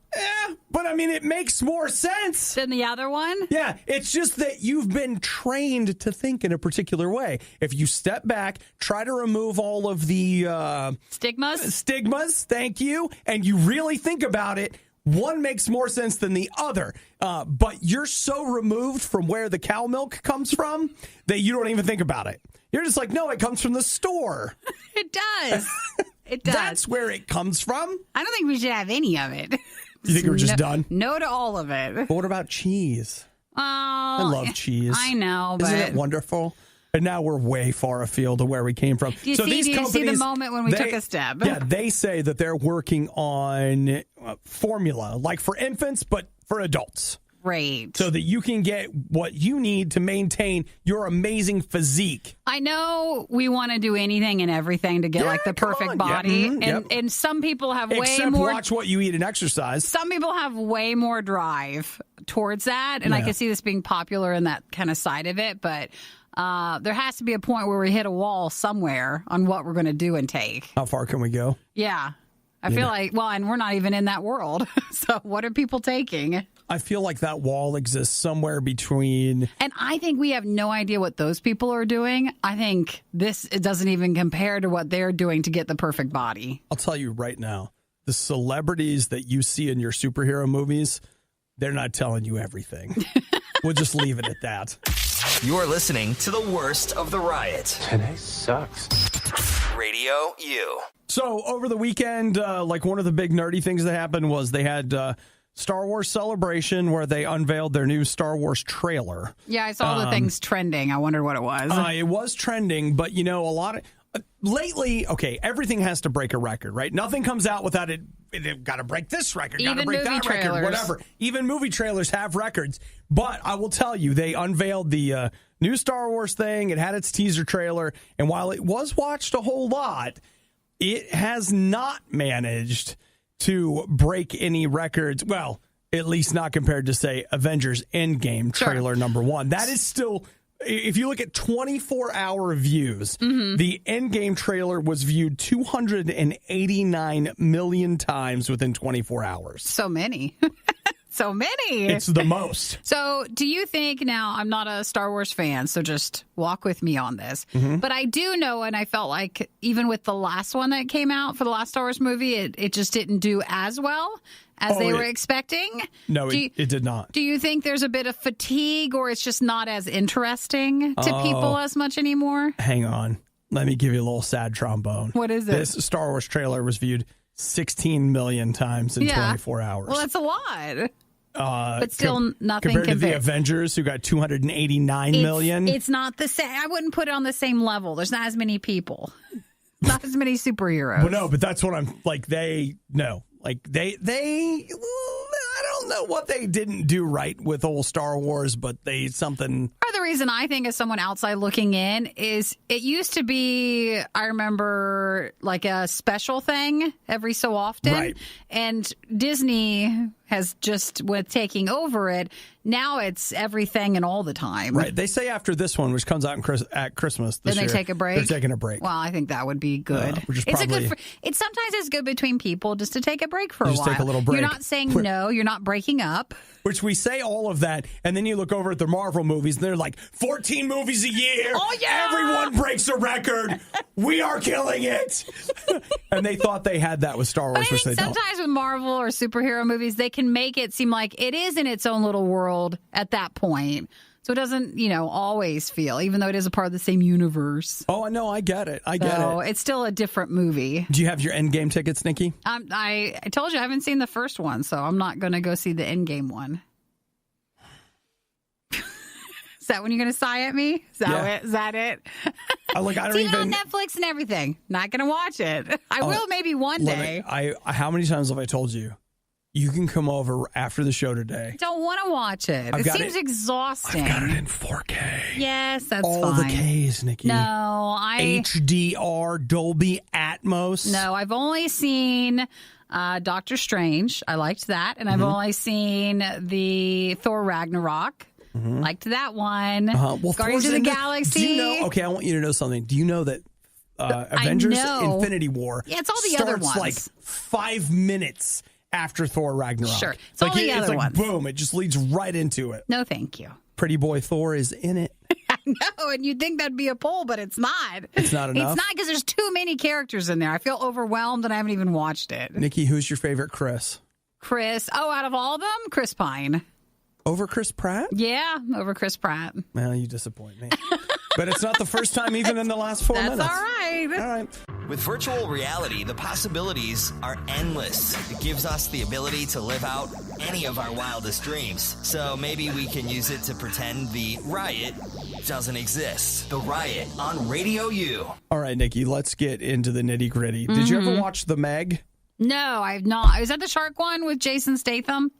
But I mean, it makes more sense than the other one. Yeah, it's just that you've been trained to think in a particular way. If you step back, try to remove all of the stigmas, thank you, and you really think about it, one makes more sense than the other. But you're so removed from where the cow milk comes from that you don't even think about it. You're just like, no, it comes from the store. It does. It does. That's where it comes from. I don't think we should have any of it. You think we're just done? No to all of it. But what about cheese? Oh, I love cheese. I know, but... Isn't it wonderful? And now we're way far afield of where we came from. Do you see the moment when we took a step? Yeah, they say that they're working on formula, like for infants, but for adults. Right. So that you can get what you need to maintain your amazing physique. I know we want to do anything and everything to get like the perfect body. Yeah, and some people have Except way more. Watch what you eat and exercise. Some people have way more drive towards that. And I can see this being popular in that kind of side of it. But there has to be a point where we hit a wall somewhere on what we're going to do and take. How far can we go? Yeah. I feel like, well, and we're not even in that world. So what are people taking? I feel like that wall exists somewhere between. And I think we have no idea what those people are doing. I think it doesn't even compare to what they're doing to get the perfect body. I'll tell you right now, the celebrities that you see in your superhero movies, they're not telling you everything. We'll just leave it at that. You're listening to the worst of the riot. Today sucks. Radio U. So over the weekend, like one of the big nerdy things that happened was they had Star Wars Celebration where they unveiled their new Star Wars trailer. Yeah, I saw the things trending. I wondered what it was. It was trending, but you know, a lot of lately, okay, everything has to break a record, right? Nothing comes out without it. It got to break this record, got to break that record, whatever. Even movie trailers have records. But I will tell you, they unveiled the new Star Wars thing. It had its teaser trailer, and while it was watched a whole lot, it has not managed to break any records. Well, at least not compared to, say, Avengers Endgame trailer number 1. That is still, if you look at 24-hour views, the Endgame trailer was viewed 289 million times within 24 hours. So many. So many. It's the most. So do you think, now I'm not a Star Wars fan, so just walk with me on this, but I do know, and I felt like even with the last one that came out for the last Star Wars movie, it just didn't do as well as they were expecting. No, it did not. Do you think there's a bit of fatigue, or it's just not as interesting to people as much anymore? Hang on. Let me give you a little sad trombone. What is it? This Star Wars trailer was viewed 16 million times in 24 hours. Well, that's a lot. But still nothing compared to the Avengers, who got 289 million. It's not the same. I wouldn't put it on the same level. There's not as many people. Not as many superheroes. Well, no, but that's what I'm like. They I don't know what they didn't do right with old Star Wars, but something. Part of the reason I think, as someone outside looking in, is it used to be, I remember, like a special thing every so often. Right. And Disney has just, with taking over it, now it's everything and all the time. Right. They say after this one, which comes out at Christmas this year, then they take a break. They're taking a break. Well, I think that would be good. It's sometimes it's good between people just to take a break for a while. Just take a little break. You're not saying no. You're not breaking up. Which we say all of that, and then you look over at the Marvel movies, and they're like 14 movies a year. Oh, yeah! Everyone breaks a record. We are killing it. And they thought they had that with Star Wars, which they don't. Sometimes with Marvel or superhero movies, they can make it seem like it is in its own little world at that point. So it doesn't, always feel, even though it is a part of the same universe. Oh, I know. I get it. I get it. It's still a different movie. Do you have your Endgame tickets, Nikki? I told you I haven't seen the first one, so I'm not going to go see the Endgame one. Is that when you're going to sigh at me? Is that it? I don't see it on Netflix and everything. Not going to watch it. I will maybe one day. How many times have I told you? You can come over after the show today. Don't want to watch it. It seems exhausting. I've got it in 4K. Yes, that's fine. All the Ks, Nikki. No, HDR, Dolby Atmos. No, I've only seen Doctor Strange. I liked that. And I've only seen the Thor Ragnarok. Liked that one. Well, Guardians of the Galaxy. Do you know? Okay, I want you to know something. Do you know that Avengers Infinity War. Yeah, it's all the other ones. Like 5 minutes after Thor Ragnarok. Sure. It's all the other ones. Boom, it just leads right into it. No, thank you. Pretty boy Thor is in it. I know, and you'd think that'd be a poll, but it's not. It's not enough? It's not because there's too many characters in there. I feel overwhelmed and I haven't even watched it. Nikki, who's your favorite Chris? Out of all of them, Chris Pine. Over Chris Pratt? Yeah, over Chris Pratt. Well, you disappoint me. But it's not the first time even in the last 4 minutes. That's all right. All right. With virtual reality, the possibilities are endless. It gives us the ability to live out any of our wildest dreams. So maybe we can use it to pretend the riot doesn't exist. The Riot on RadioU. All right, Nikki, let's get into the nitty gritty. Did you ever watch The Meg? No, I've not. Is that the shark one with Jason Statham?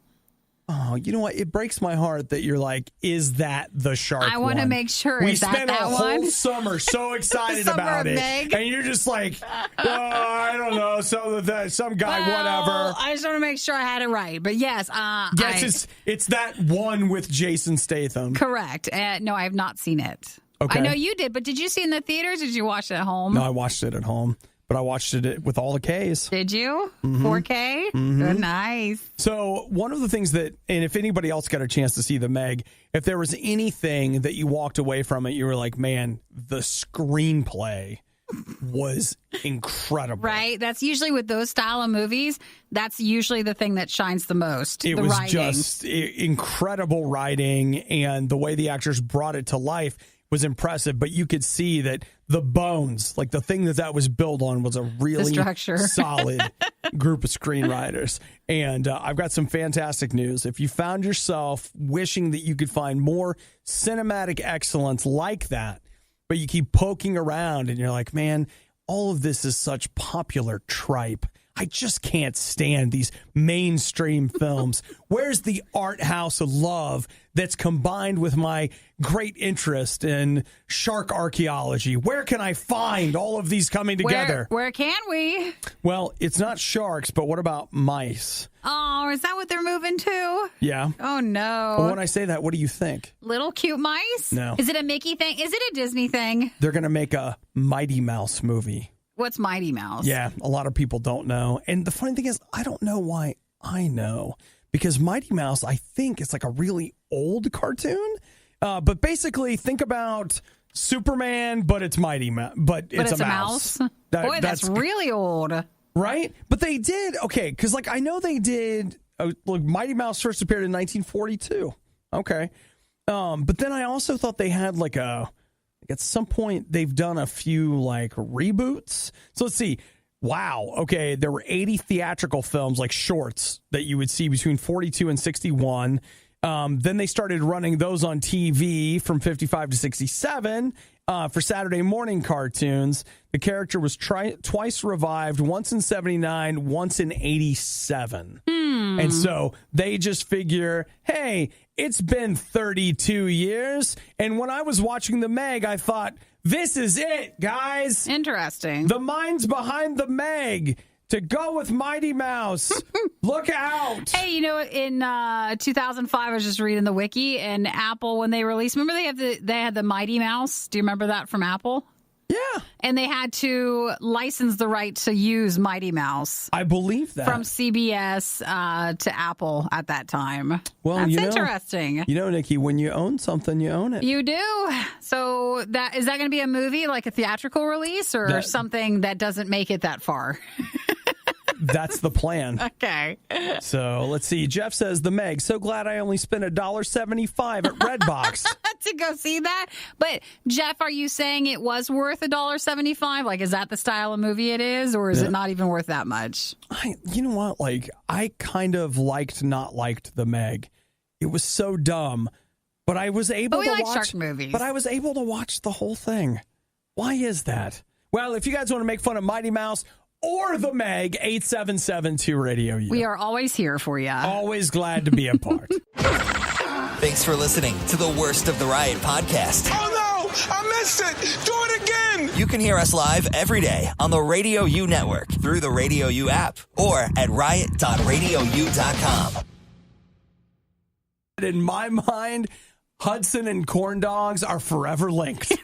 Oh, you know what? It breaks my heart that you're like, is that the shark one? I want to make sure. We is spent that a one? whole summer so excited Summer about of it. Meg. And you're just like, I don't know, some guy, whatever. I just want to make sure I had it right. But yes. It's that one with Jason Statham. Correct. No, I have not seen it. Okay. I know you did, but did you see it in the theaters or did you watch it at home? No, I watched it at home. But I watched it with all the Ks. Did you? Mm-hmm. 4K? Mm-hmm. Good, nice. So one of the things that, and if anybody else got a chance to see The Meg, if there was anything that you walked away from it, you were like, man, the screenplay was incredible. Right? That's usually with those style of movies, that's usually the thing that shines the most. It the was writing. just incredible writing, and the way the actors brought it to life was impressive, but you could see that the bones, like the thing that was built on, was a really solid group of screenwriters. And I've got some fantastic news. If you found yourself wishing that you could find more cinematic excellence like that, but you keep poking around and you're like, man, all of this is such popular tripe. I just can't stand these mainstream films. Where's the art house of love that's combined with my great interest in shark archaeology? Where can I find all of these coming together? Where can we? Well, it's not sharks, but what about mice? Oh, is that what they're moving to? Yeah. Oh, no. Well, when I say that, what do you think? Little cute mice? No. Is it a Mickey thing? Is it a Disney thing? They're going to make a Mighty Mouse movie. What's Mighty Mouse? Yeah, a lot of people don't know. And the funny thing is, I don't know why I know. Because Mighty Mouse, I think, is like a really old cartoon. But basically, think about Superman, but it's Mighty Mouse. But it's a mouse. Boy, that's really old. Right? But they did, okay, because like I know they did, look, Mighty Mouse first appeared in 1942. Okay. But then I also thought they had like at some point, they've done a few like reboots. So let's see. Wow. Okay. There were 80 theatrical films, like shorts, that you would see between 42 and 61. Then they started running those on TV from 55 to 67 for Saturday morning cartoons. The character was twice revived, once in 79, once in 87. And so they just figure, hey, it's been 32 years. And when I was watching The Meg, I thought, this is it, guys. Interesting. The minds behind The Meg to go with Mighty Mouse. Look out. Hey, you know, in 2005, I was just reading the wiki, and Apple, when they released, remember they had the Mighty Mouse? Do you remember that from Apple? Yeah. And they had to license the right to use Mighty Mouse. I believe that. From CBS to Apple at that time. Well, that's interesting. You know, Nikki, when you own something, you own it. You do. So is that going to be a movie, like a theatrical release, or something that doesn't make it that far? That's the plan. Okay. So let's see. Jeff says, The Meg, so glad I only spent $1.75 at Redbox. To go see that. But Jeff, are you saying it was worth $1.75? Like, is that the style of movie it is, or is it not even worth that much? You know what? Like, I kind of liked The Meg. It was so dumb, but I was able to watch shark movies. But I was able to watch the whole thing. Why is that? Well, if you guys want to make fun of Mighty Mouse or The Meg, 877-2-RADIO-U. We are always here for you. Always glad to be a part. Thanks for listening to the Worst of the Riot podcast. Oh, no! I missed it! Do it again! You can hear us live every day on the RadioU network through the RadioU app or at riot.radiou.com. In my mind, Hudson and corn dogs are forever linked.